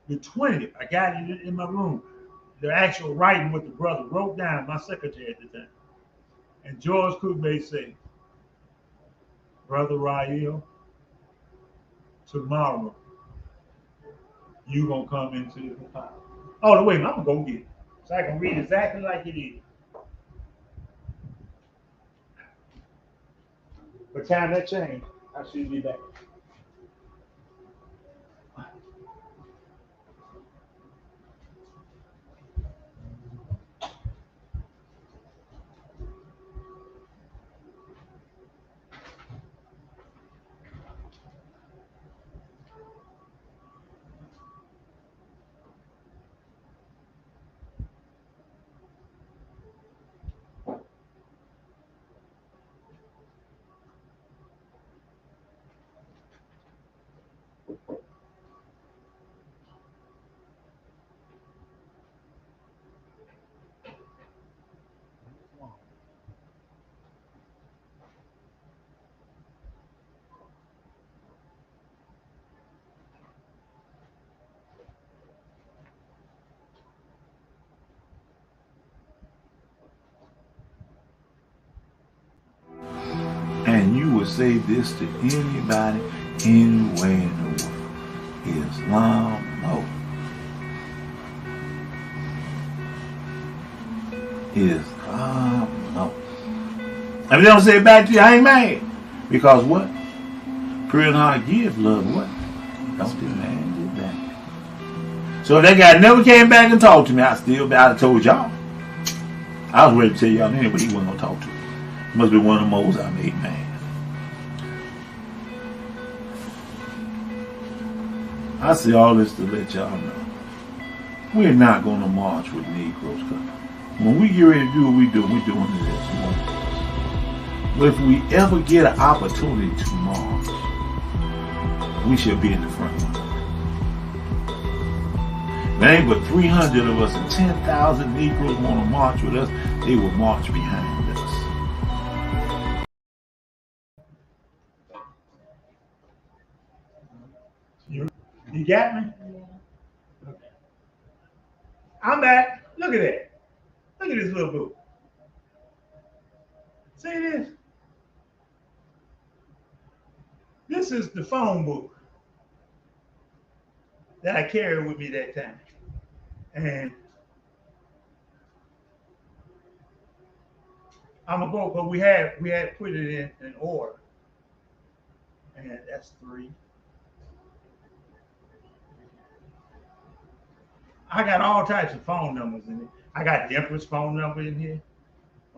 the 20th. I got it in my room. The actual writing what the brother wrote down, my secretary at the time. And George Cookbay said, Brother Rael, tomorrow you gonna come into the power. Oh, wait, I'm gonna go get it. So I can read exactly like it is. By the time that changed, I should be back. And you would say this to anybody, anywhere in the world. Islam, no. Islam, no. If they don't say it back to you, I ain't mad. Because what? Pure and hard give, love what? Don't demand it back. So if that guy never came back and talked to me, I'd have told y'all. I was ready to tell y'all anyway, but he wasn't going to talk to me. Must be one of the moles I made mad. I say all this to let y'all know. We're not going to march with Negroes coming. When we get ready to do what we do, we're doing it as one. But if we ever get an opportunity to march, we should be in the front line. There ain't but 300 of us and 10,000 Negroes want to march with us, they will march behind us. You got me? Okay. I'm back. Look at that. Look at this little book. See this? This is the phone book that I carried with me that time. And I'm a book, but we had put it in order. And that's 3. I got all types of phone numbers in it. I got the Empress phone number in here.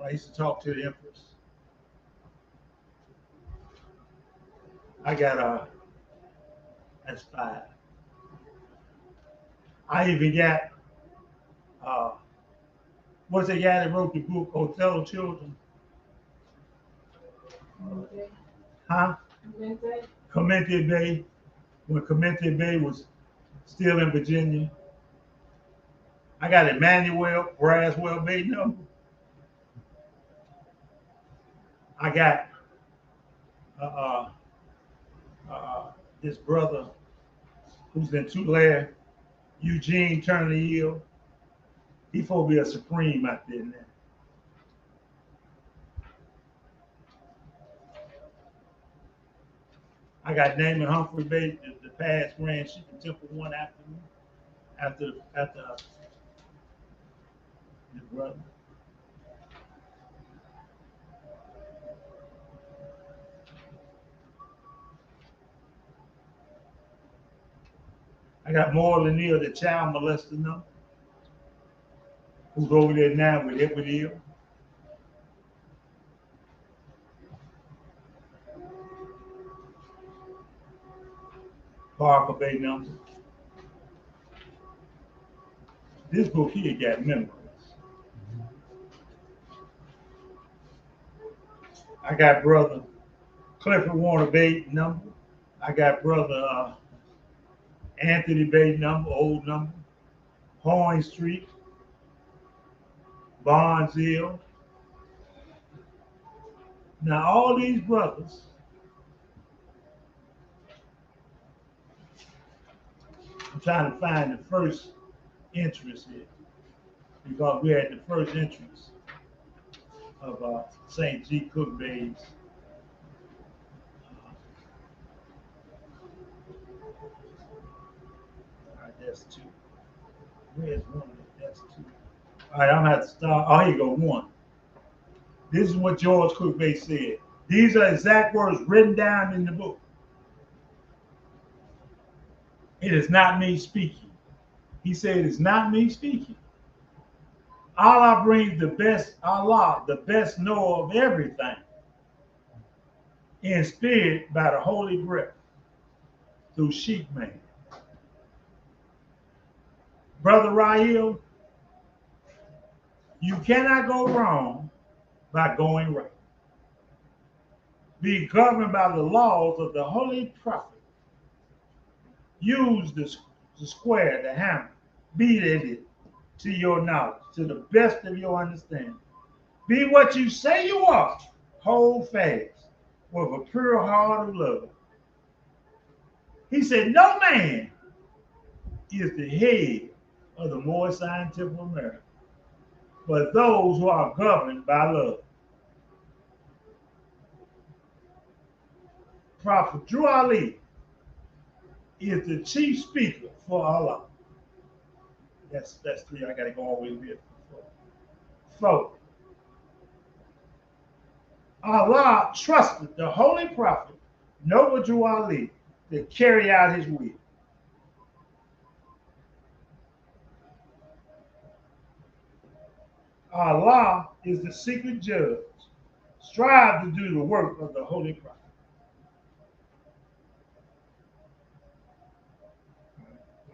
I used to talk to the Empress. I got that's 5. I even got what's the guy that wrote the book Othello Children? Huh? Clemente Bay. When Clemente Bay was still in Virginia. I got Emmanuel Braswell Bay number. I got this brother who's in Tulare, Eugene Turner Hill. He supposed to be a supreme out there now. I got Naaman Humphrey Bay, the past Grand Chief of Temple One after me, after the brother. I got Moore Lanier, the child molester number, who's over there now with Edward Hill. Parker Bay number. This book here got memories. I got brother Clifford Warner Bay number. I got brother Anthony Bay number, old number. Horn Street, Barnes Hill. Now all these brothers I'm trying to find the first entrance here because we had the first entrance of St. G. Cook Bay's. All right, that's 2. Where's 1? That's 2. All right, I'm gonna have to start. Oh, here you go, 1. This is what George Cook Bay said. These are exact words written down in the book. It is not me speaking. He said, it's not me speaking. Allah brings the best, Allah, the best knower of everything, in spirit by the Holy Breath, through Sheikh Man. Brother Rahil, you cannot go wrong by going right. Be governed by the laws of the Holy Prophet. Use the square, the hammer, beat at it to your knowledge, to the best of your understanding. Be what you say you are. Hold fast with a pure heart of love. He said, no man is the head of the Moorish Scientific America, but those who are governed by love. Prophet Drew Ali is the chief speaker for Allah. That's 3. I gotta go all the way here. 4. Allah trusted the Holy Prophet Noble Drew Ali to carry out his will. Allah is the secret judge. Strive to do the work of the Holy Prophet.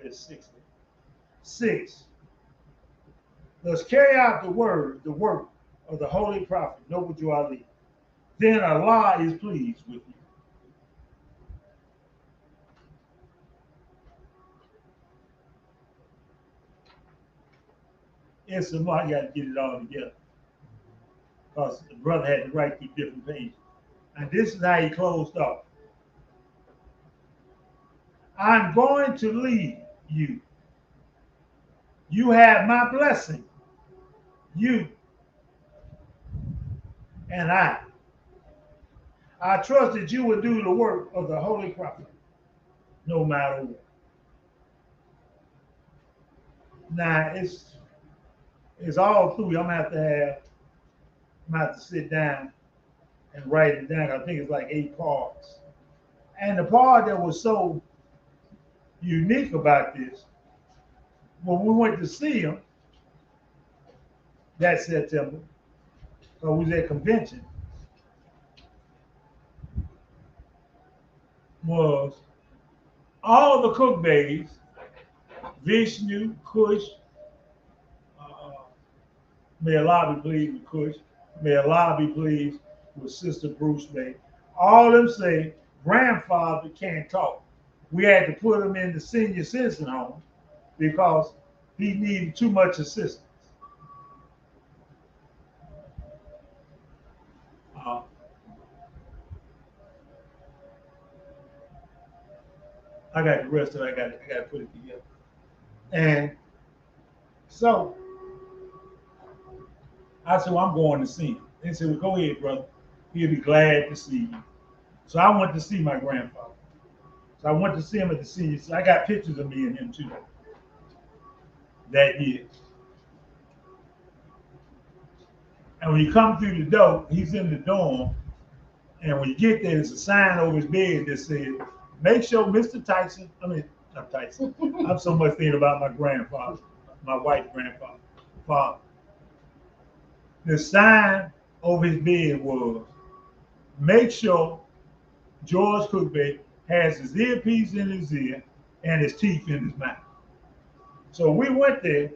Where's 6? 6. Let's carry out the work of the holy prophet, Noble Drew Ali. Then Allah is pleased with you. It's some more, I got to get it all together. Because the brother had to write through different pages. And this is how he closed off. I'm going to lead you. You have my blessing. You and I trust that you will do the work of the holy prophet, no matter what. Now it's all through. I'm gonna have to sit down and write it down. I think it's like 8 parts. And the part that was so unique about this, when we went to see him that September, so we was at convention, was all the cook babes, Vishnu, Kush, may Allah be pleased with Kush, may Allah be pleased with Sister Bruce Bay. All of them say grandfather can't talk. We had to put him in the senior citizen home because he needed too much assistance. I got the rest of it. I got to put it together. And so I said, well, I'm going to see him. They said, well, go ahead, brother. He'll be glad to see you. So I went to see my grandfather. So I went to see him at the senior. So I got pictures of me and him too that year. And when you come through the door, he's in the dorm. And when you get there, there's a sign over his bed that says, make sure Mr. Tyson, not Tyson. I'm so much thinking about my grandfather, my white grandfather, father. The sign over his bed was, make sure George Cookbay has his earpiece in his ear and his teeth in his mouth. So we went there.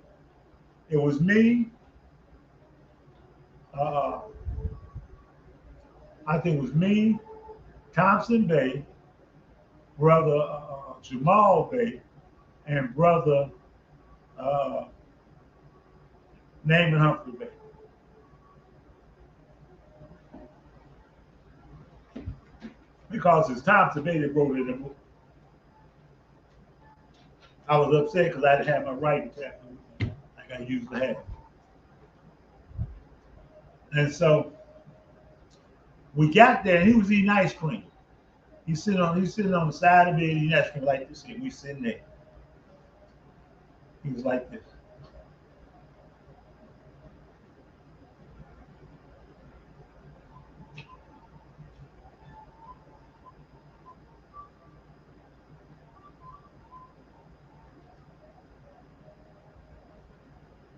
It was me, I think it was me, Thompson Bay, brother Jamal Bay, and brother Naaman Humphrey Bay. Because it's Thompson Bay that wrote it in the book. I was upset because I didn't have my writing tablet like I used to have. And so we got there and he was eating ice cream. He's sitting on the side of the bed eating ice cream like this. And we sitting there. He was like this.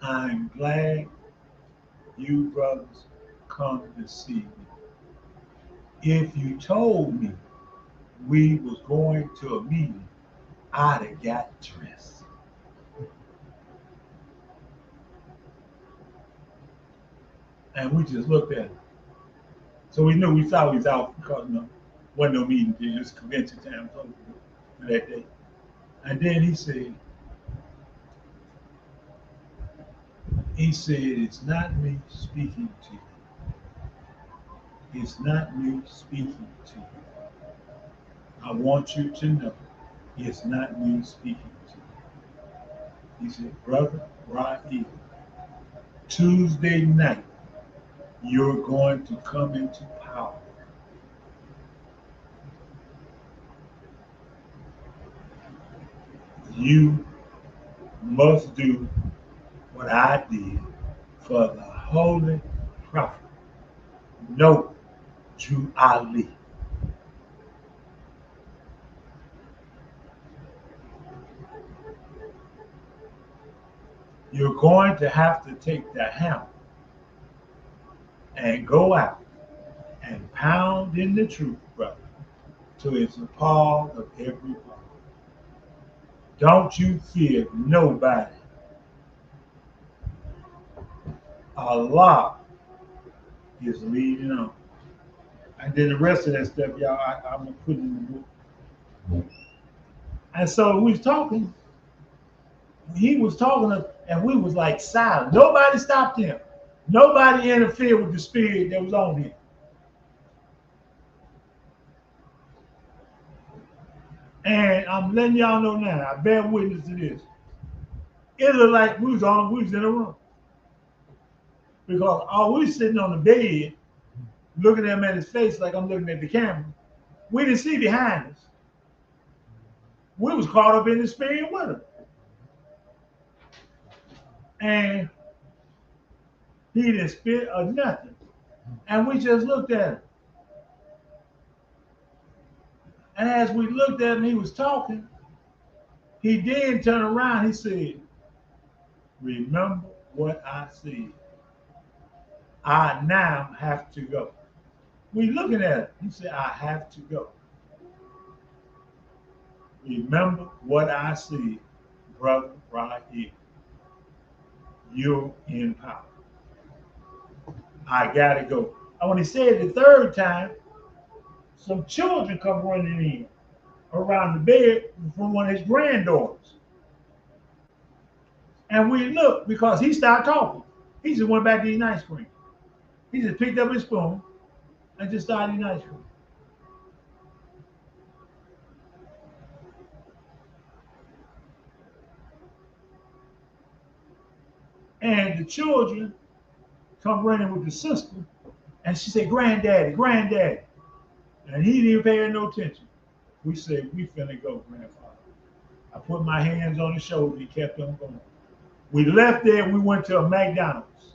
I'm glad you brothers come to see me. If you told me we was going to a meeting, I'd have got dressed. And we just looked at him. So we knew, we thought he was out because wasn't no meeting, it was convention time for that day. And then he said, it's not me speaking to you. It's not me speaking to you. I want you to know it's not me speaking to you. He said, Brother Raheem, Tuesday night, you're going to come into power. You must do what I did for the holy prophet, Noble Drew Ali. You're going to have to take the hammer and go out and pound in the truth, brother, till it's a part of everybody. Don't you fear nobody. Allah is leading on. And then the rest of that stuff, y'all, I'm going to put in the book. And so we was talking. He was talking, and we was like silent. Nobody stopped him. Nobody interfered with the spirit that was on him. And I'm letting y'all know now, I bear witness to this. It looked like we was in a room. Because we sitting on the bed, looking at him at his face like I'm looking at the camera. We didn't see behind us. We was caught up in the spirit with him. And he didn't spit or nothing. And we just looked at him. And as we looked at him, he was talking. He then turned around. He said, remember what I said. I now have to go. We looking at him. He said, I have to go. Remember what I said, brother, right here. You're in power. I gotta go. And when he said it the third time, some children come running in around the bed from one of his granddaughters. And we looked because he stopped talking. He just went back to eating ice cream. He just picked up his spoon and just started eating ice cream. And the children come running with the sister, and she said, Granddaddy, Granddaddy. And he didn't pay her no attention. We said, we finna go, grandfather. I put my hands on his shoulder, he kept on going. We left there, we went to a McDonald's.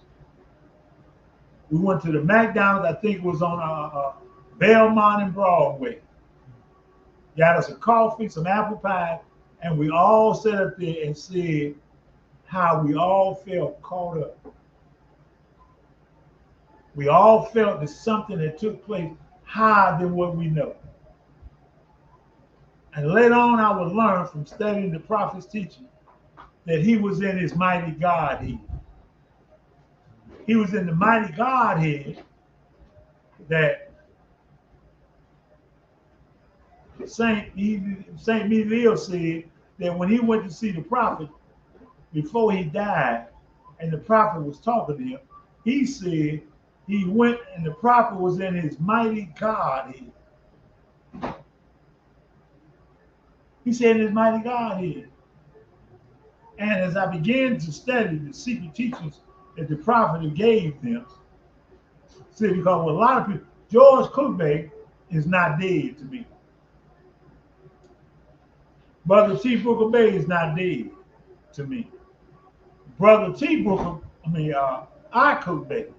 We went to the McDonald's, I think it was on Belmont and Broadway. Got us a coffee, some apple pie, and we all sat up there and said how we all felt caught up. We all felt that something that took place higher than what we know. And later on, I would learn from studying the prophet's teaching that he was in his mighty Godhead. He was in the mighty Godhead that Saint Miguel said that when he went to see the prophet before he died, and the prophet was talking to him, he said he went and the prophet was in his mighty Godhead. He said in his mighty Godhead. And as I began to study the secret teachings that the prophet gave them, see, because with a lot of people, George Cookbay is not dead to me. Brother T. Booker Bay is not dead to me. Brother T. Booker, I Cookbay.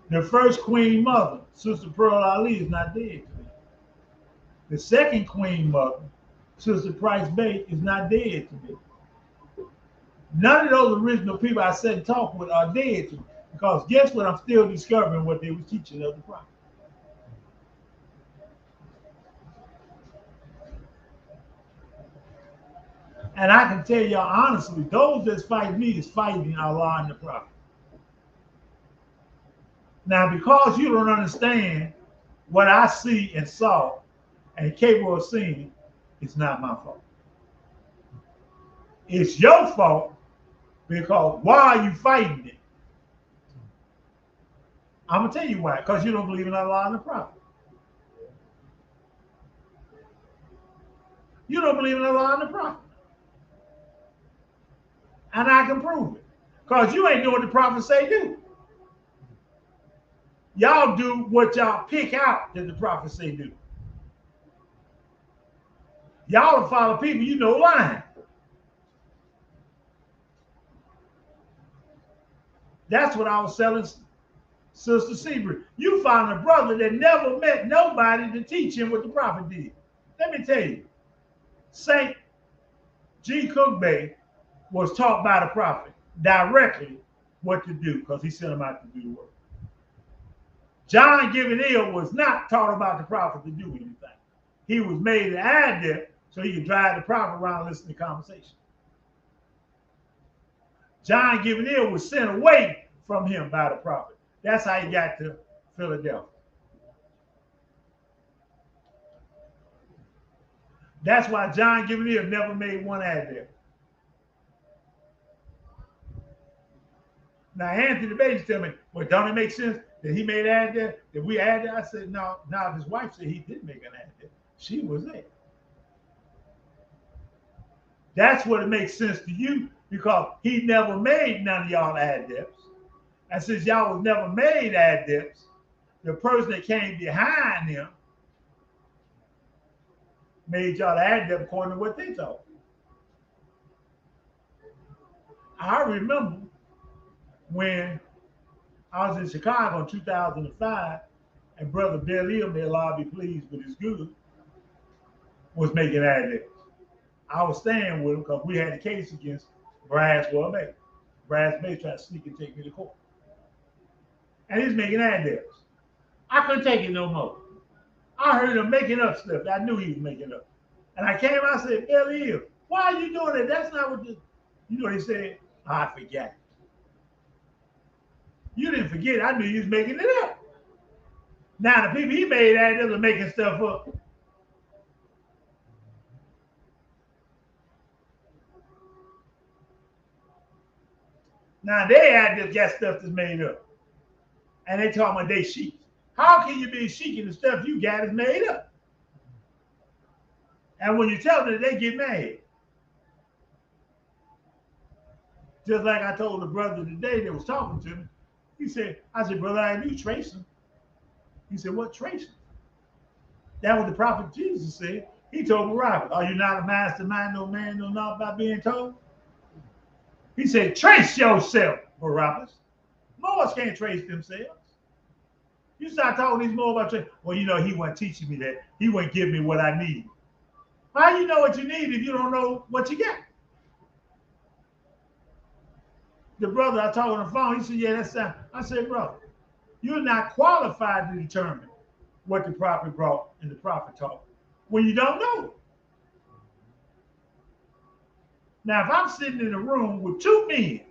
The first Queen Mother, Sister Pearl Ali, is not dead to me. The second Queen Mother, Sister Price Bay, is not dead to me. None of those original people I sat and talked with are dead to me. Because guess what? I'm still discovering what they were teaching of the prophet. And I can tell y'all honestly, those that fight me is fighting Allah and the prophet. Now, because you don't understand what I see and saw and capable of seeing, it's not my fault. It's your fault because why are you fighting it? I'm going to tell you why. Because you don't believe in Allah and the prophet. You don't believe in Allah and the prophet. And I can prove it. Because you ain't doing what the prophet say do. Y'all do what y'all pick out that the prophet say do. Y'all will follow people you know lying. That's what I was telling Sister Seabury. You found a brother that never met nobody to teach him what the prophet did. Let me tell you, Saint G. Cookbay was taught by the prophet directly what to do because he sent him out to do the work. John Gibbon Hill was not taught about the prophet to do anything. He was made an adept so he could drive the prophet around and listen to conversation. John Gibbon Hill was sent away from him by the prophet. That's how he got to Philadelphia. That's why John Gamaliel never made one adept. Now Anthony Bates tell me, well, don't it make sense that he made adept, that we added? I said, no, his wife said he didn't make an adept. She was there. That's what it makes sense to you, because he never made none of y'all adepts. And since y'all was never made adepts, the person that came behind him made y'all adept according to what they taught. I remember when I was in Chicago in 2005, and Brother Belial, may Allah be pleased with his good, was making adepts. I was staying with him because we had a case against Braswell Bay. Brass Bay tried to sneak and take me to court. And he's making adepts. I couldn't take it no more. I heard him making up stuff. I knew he was making up. And I came out and said, Belial, why are you doing that? That's not what you know what he said? I forgot. You didn't forget. I knew you was making it up. Now the people he made adepts are making stuff up. Now they adepts got stuff that's made up. And they talking about they sheep. How can you be sheep and the stuff you got is made up? And when you tell them, they get mad. Just like I told the brother today that was talking to me. I said, brother, I knew tracing. He said, what tracing? That was the prophet Jesus said. He told Barabbas, are you not a mastermind, no man, no not by being told? He said, trace yourself, Barabbas. Moors can't trace themselves. You start talking these more about trace. Well, you know, he wasn't teaching me that. He wouldn't give me what I need. How you know what you need if you don't know what you got? The brother I talked on the phone, he said, yeah, that's sound. I said, brother, you're not qualified to determine what the prophet brought and the prophet taught when you don't know. Now, if I'm sitting in a room with two men,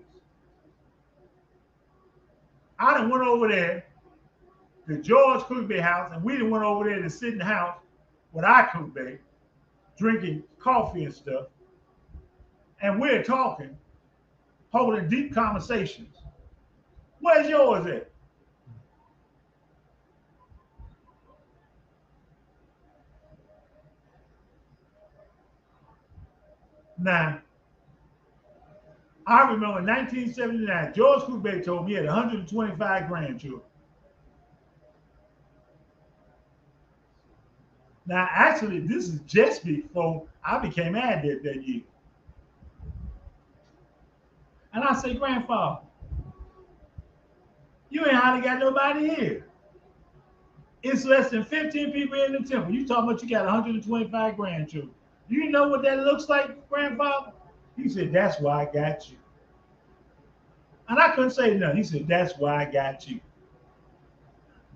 I done went over there to George Cookbay house, and we done went over there to sit in the house with our Cookbay, drinking coffee and stuff, and we're talking, holding deep conversations. Where's yours at? Now, I remember in 1979, George Cookbay told me he had 125 grandchildren. Now, actually, this is just before I became adept that year. And I say, grandfather, you ain't hardly got nobody here. It's less than 15 people in the temple. You talking about you got 125 grandchildren. You know what that looks like, grandfather? He said, that's why I got you. And I couldn't say nothing. He said, that's why I got you.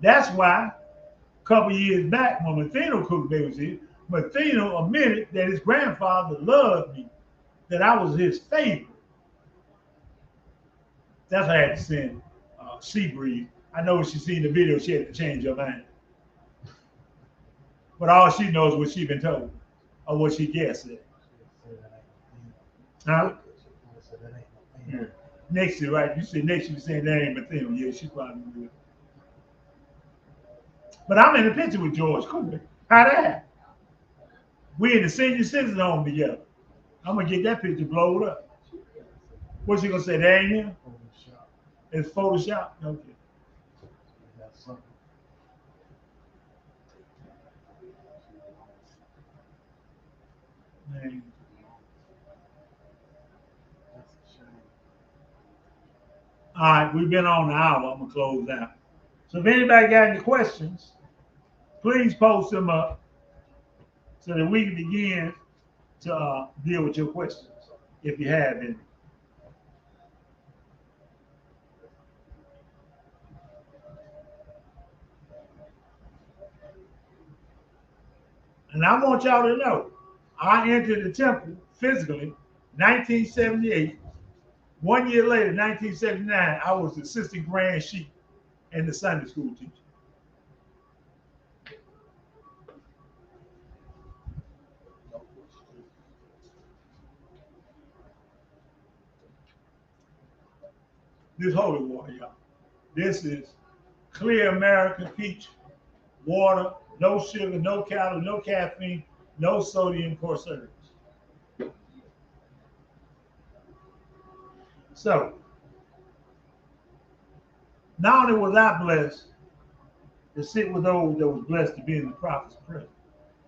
That's why a couple years back when Matheno Cookbay was here, Matheno admitted that his grandfather loved me, that I was his favorite. That's why I had to send Seabreeze. I know when she seen the video, she had to change her mind. But all she knows is what she been told, or what she guessed it. Huh? Yeah. Next year, right? You said next year, saying that ain't Matheno. Yeah, she probably will. But I'm in the picture with George Cookbay. How that happen? We in the senior citizen home together. I'm gonna get that picture blowed up. What's she gonna say? That ain't him? It's Photoshop? Okay. Man. All right, we've been on an hour. I'm gonna close out. So if anybody got any questions, please post them up so that we can begin to deal with your questions if you have any. And I want y'all to know, I entered the temple physically 1978 1 year later, 1979, I was the assistant grand sheik and the Sunday school teacher. This holy water, y'all. This is clear American peach water, no sugar, no calories, no caffeine, no sodium conservatives. So, not only was I blessed to sit with those that was blessed to be in the prophet's presence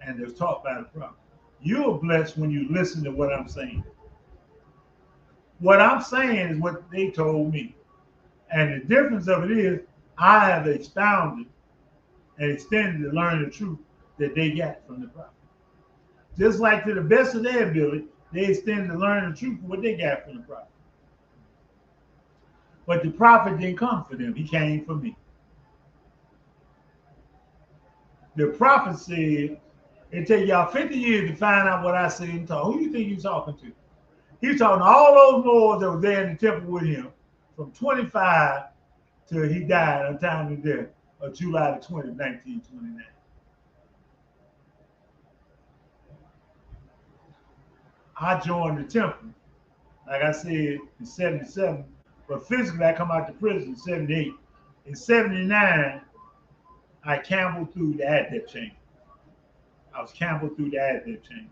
and that was taught by the prophet, you are blessed when you listen to what I'm saying. What I'm saying is what they told me. And the difference of it is I have expounded and extended to learn the truth that they got from the prophet. Just like to the best of their ability, they extended to learn the truth of what they got from the prophet. But the prophet didn't come for them. He came for me. The prophet said, it take y'all 50 years to find out what I said and talk. Who do you think you're talking to? He's talking to all those Moors that were there in the temple with him from 25 till he died on time of death of July the 20th, 1929. I joined the temple, like I said, in 77, but physically I come out to prison in 78. In 79, I camelled through the adept chamber. I was camelled through the adept chamber.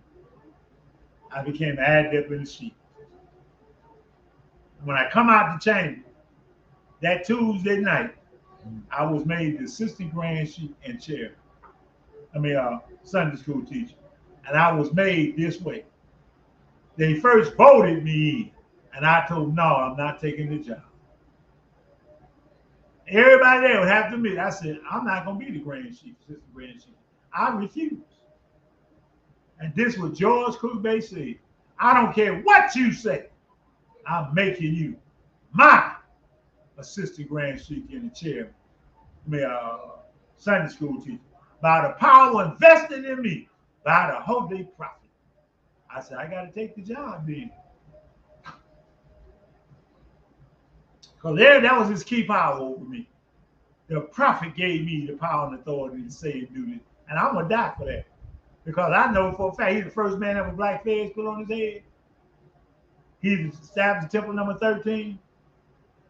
I became an adept in the sheep. When I come out the chamber, that Tuesday night, I was made the assistant grand sheik and chair. Sunday school teacher. And I was made this way. They first voted me in, and I told them, no, I'm not taking the job. Everybody there would have to admit, I said, I'm not going to be the grand sheik, assistant grand sheik. I refuse. And this is what George Cookbay said. I don't care what you say. I'm making you my assistant grand sheik in the chair, Sunday school teacher, by the power invested in me by the holy prophet. I said, I got to take the job then. Because that was his key power over me. The prophet gave me the power and authority to say and do this. And I'm going to die for that. Because I know for a fact he's the first man to have a black fez put on his head. He established Temple number 13.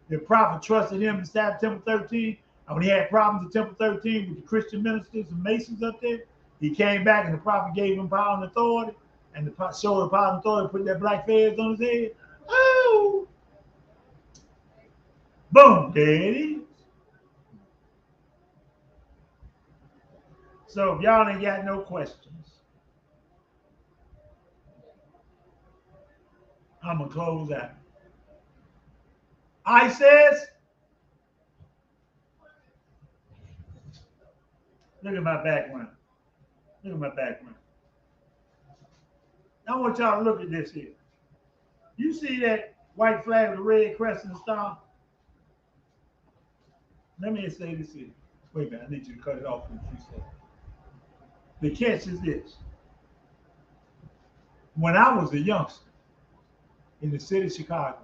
The prophet trusted him to establish Temple 13. And when he had problems at Temple 13 with the Christian ministers and Masons up there, he came back and the prophet gave him power and authority. And the showed the power and authority, put that black fez on his head. Oh! Boom, there it is. So if y'all ain't got no questions, I'm going to close out. ISIS, look at my background. Look at my background. I want y'all to look at this here. You see that white flag with the red crescent and star? Let me say this here. Wait a minute, I need you to cut it off in a few seconds. The catch is this. When I was a youngster in the city of Chicago,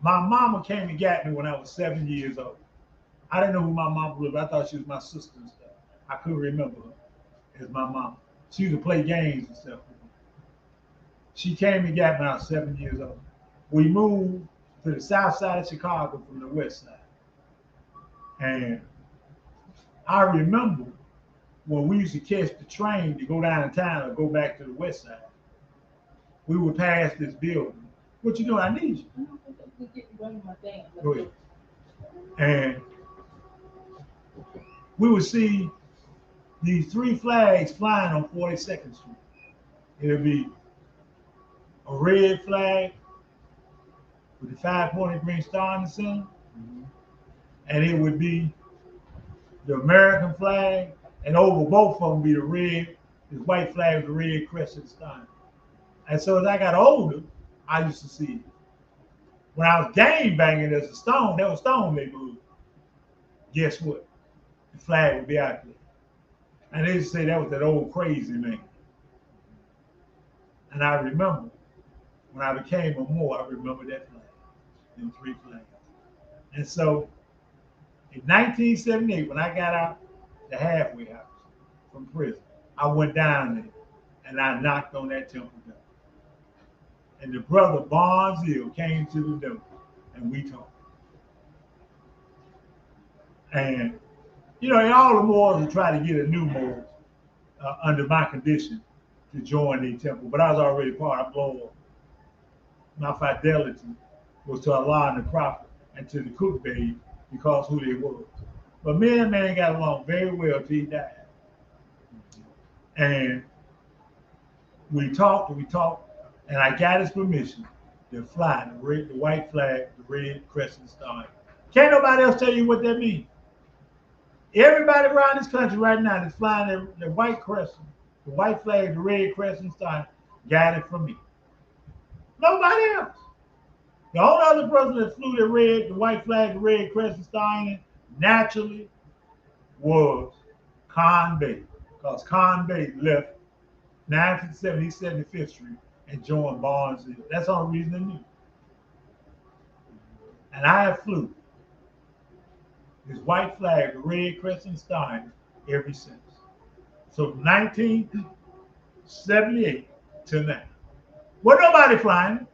my mama came and got me when I was 7 years old. I didn't know who my mama was, but I thought she was my sister and stuff. I couldn't remember her as my mama. She used to play games and stuff with me. She came and got me when I was 7 years old. We moved to the south side of Chicago from the west side. And I remember when we used to catch the train to go downtown or go back to the west side, we would pass this building. What you doing? I need you. Go ahead. And we would see these three flags flying on 42nd Street. It would be a red flag with the 5-pointed green star in the center. Mm-hmm. And it would be the American flag, and over both of them be the white flag with the red crescent star. And so as I got older, I used to see it. When I was game banging as a stone, that was stone they moved. Guess what? The flag would be out there. And they used to say that was that old crazy man. And I remember when I became a Moor, I remember that flag. them three flags. And so in 1978, when I got out the halfway house from prison, I went down there and I knocked on that temple door. And the brother Barnes Hill came to the door and we talked. And, you know, and all the more to try to get a new move under my condition to join the temple. But I was already part of Lord. My fidelity was to Allah and the Prophet and to the cook babe because who they were. But me and man got along very well till he died. And we talked, and I got his permission to fly the white flag, the red crescent star. Can't nobody else tell you what that means. Everybody around this country right now that's flying the white crescent, the white flag, the red crescent star, got it from me. Nobody else. The only other person that flew the white flag, the red crescent star in it, naturally was Con Bay. Because Con Bay left 1970, 75th Street and joined Barnes Hill. That's the only reason I knew. And I have flew this white flag, the red crescent star, ever since. So 1978 to now. Well, nobody flying.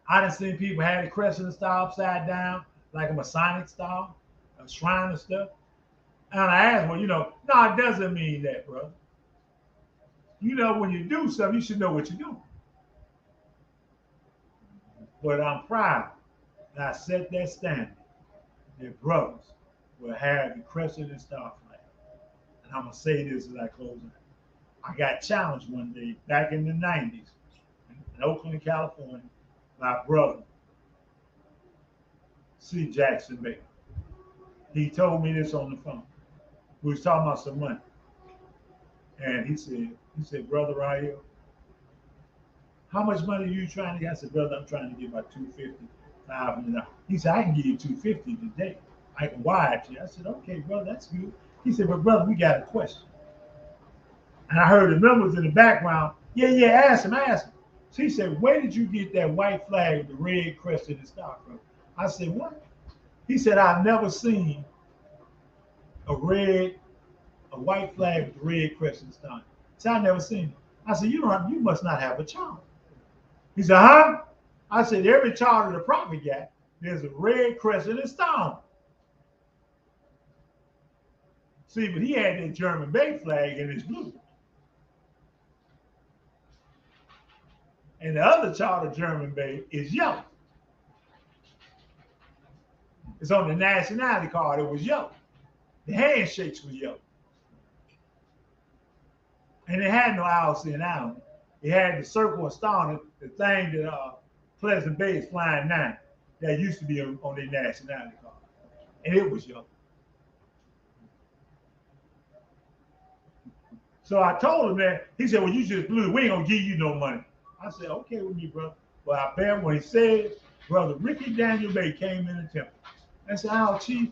I done seen people have the crescent star upside down, like a Masonic star, a shrine and stuff. And I asked, well, you know, no, it doesn't mean that, brother. You know, when you do something, you should know what you're doing. But I'm proud that I set that standard that brothers will have the crescent and star flag. And I'm going to say this as I close out. I got challenged one day back in the 90s in Oakland, California, by a brother, C. Jackson Baker. He told me this on the phone. We was talking about some money. And he said, Brother Rayo, how much money are you trying to get? I said, brother, I'm trying to get about $250, $500. He said, I can give you $250 today. I can wire it to you. I said, okay, brother, that's good. He said, but brother, we got a question. And I heard the members in the background, yeah, ask him. So he said, where did you get that white flag with the red crescent and star from? I said, what? He said, I've never seen a white flag with the red crescent star. He said, I've never seen it. I said, you must not have a charter. He said, huh? I said, every charter the prophet got, there's a red crescent and star. See, but he had that German Bay flag in his blue. And the other charter, German Bay, is yellow. It's on the nationality card, it was yellow. The handshakes was yellow. And it had no Alcyon Island. It had the circle and star, the thing that Pleasant Bay is flying now, that used to be on their nationality card. And it was yellow. So I told him that. He said, well, you just blew it. We ain't going to give you no money. I said, okay with me, brother. But I bet when he said, Brother Ricky Daniel Bay came in the temple. I said, oh, Chief,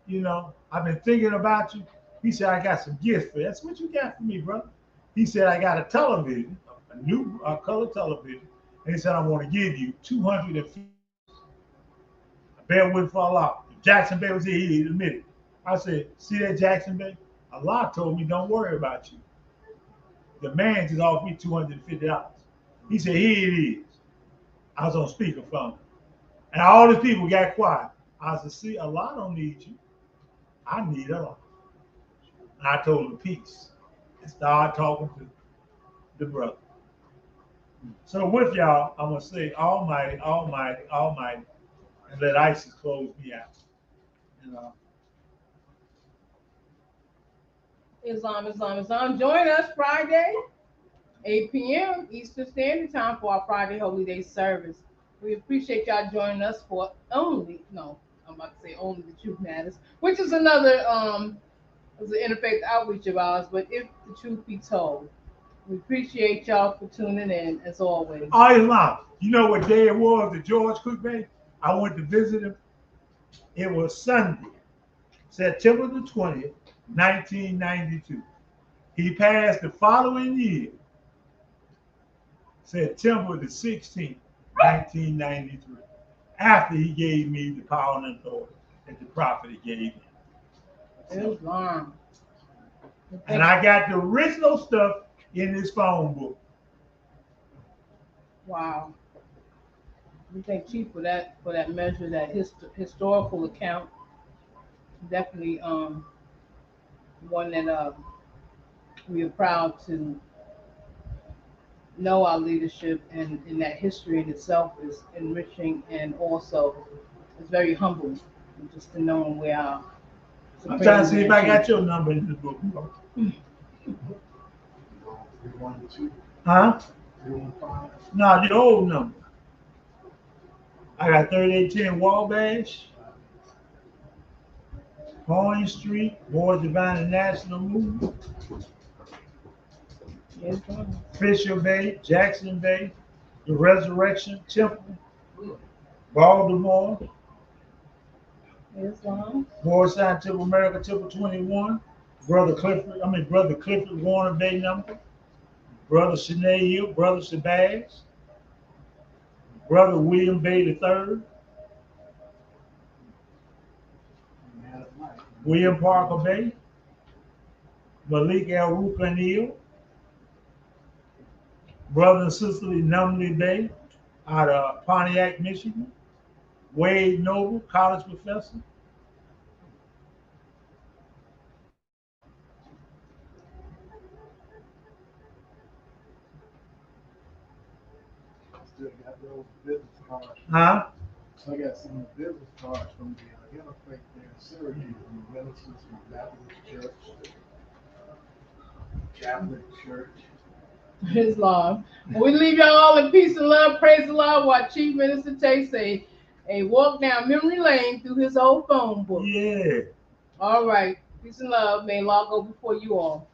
you know, I've been thinking about you. He said, I got some gifts for you. That's what you got for me, brother. He said, I got a television, a new color television. And he said, I want to give you 250. I bet it wouldn't fall out. If Jackson Bay was here, he'd admit it. I said, see that Jackson Bay? Allah told me, don't worry about you. The man just offered me $250. He said, here it is. I was on speakerphone. And all the people got quiet. I said, see, Allah don't need you. I need Allah. And I told him peace. And started talking to the brother. So with y'all, I'm going to say, Almighty, Almighty, Almighty, and let ISIS close me out. And, Islam. Join us Friday, 8 p.m. Eastern Standard Time for our Friday Holy Day service. We appreciate y'all joining us for only the Truth Matters, which is another was an interfaith outreach of ours, but if the truth be told. We appreciate y'all for tuning in as always. Islam. You know what day it was at George Cook Bay? I went to visit him. It was Sunday, September the 20th, 1992. He passed the following year, September the 16th, 1993. After he gave me the power and authority that the prophet he gave me. Islam. And I got the original stuff in this phone book. Wow. We thank Chief for that measure, that historical account. Definitely one that we are proud to know our leadership, and that history in itself is enriching, and also it's very humbling just to know where our I'm trying to see if I got your number in the book. Huh? No, the old number. I got 3810 Wabash, Point Street, Board Divine and National Movement, Yes, sir. Fisher Bay, Jackson Bay, the Resurrection Temple, Baltimore, Islam. Morristown Temple, America Temple 21, Brother Clifford Warner Bay number, Brother Shanae Hill, Brother Shabazz, Brother William Bay III, William Parker Bay, Malik El Rukanil, Brother and Sister Numley Bay out of Pontiac, Michigan, Wade Noble, college professor. Still got those business cards. Huh? I got some business cards from the interfaith there in Syracuse, from the ministers from Baptist Church, Catholic Church. Islam. We leave y'all all in peace and love. Praise the Lord. While Chief Minister Tay say a walk down memory lane through his old phone book. Yeah. All right. Peace and love. May Allah go before you all.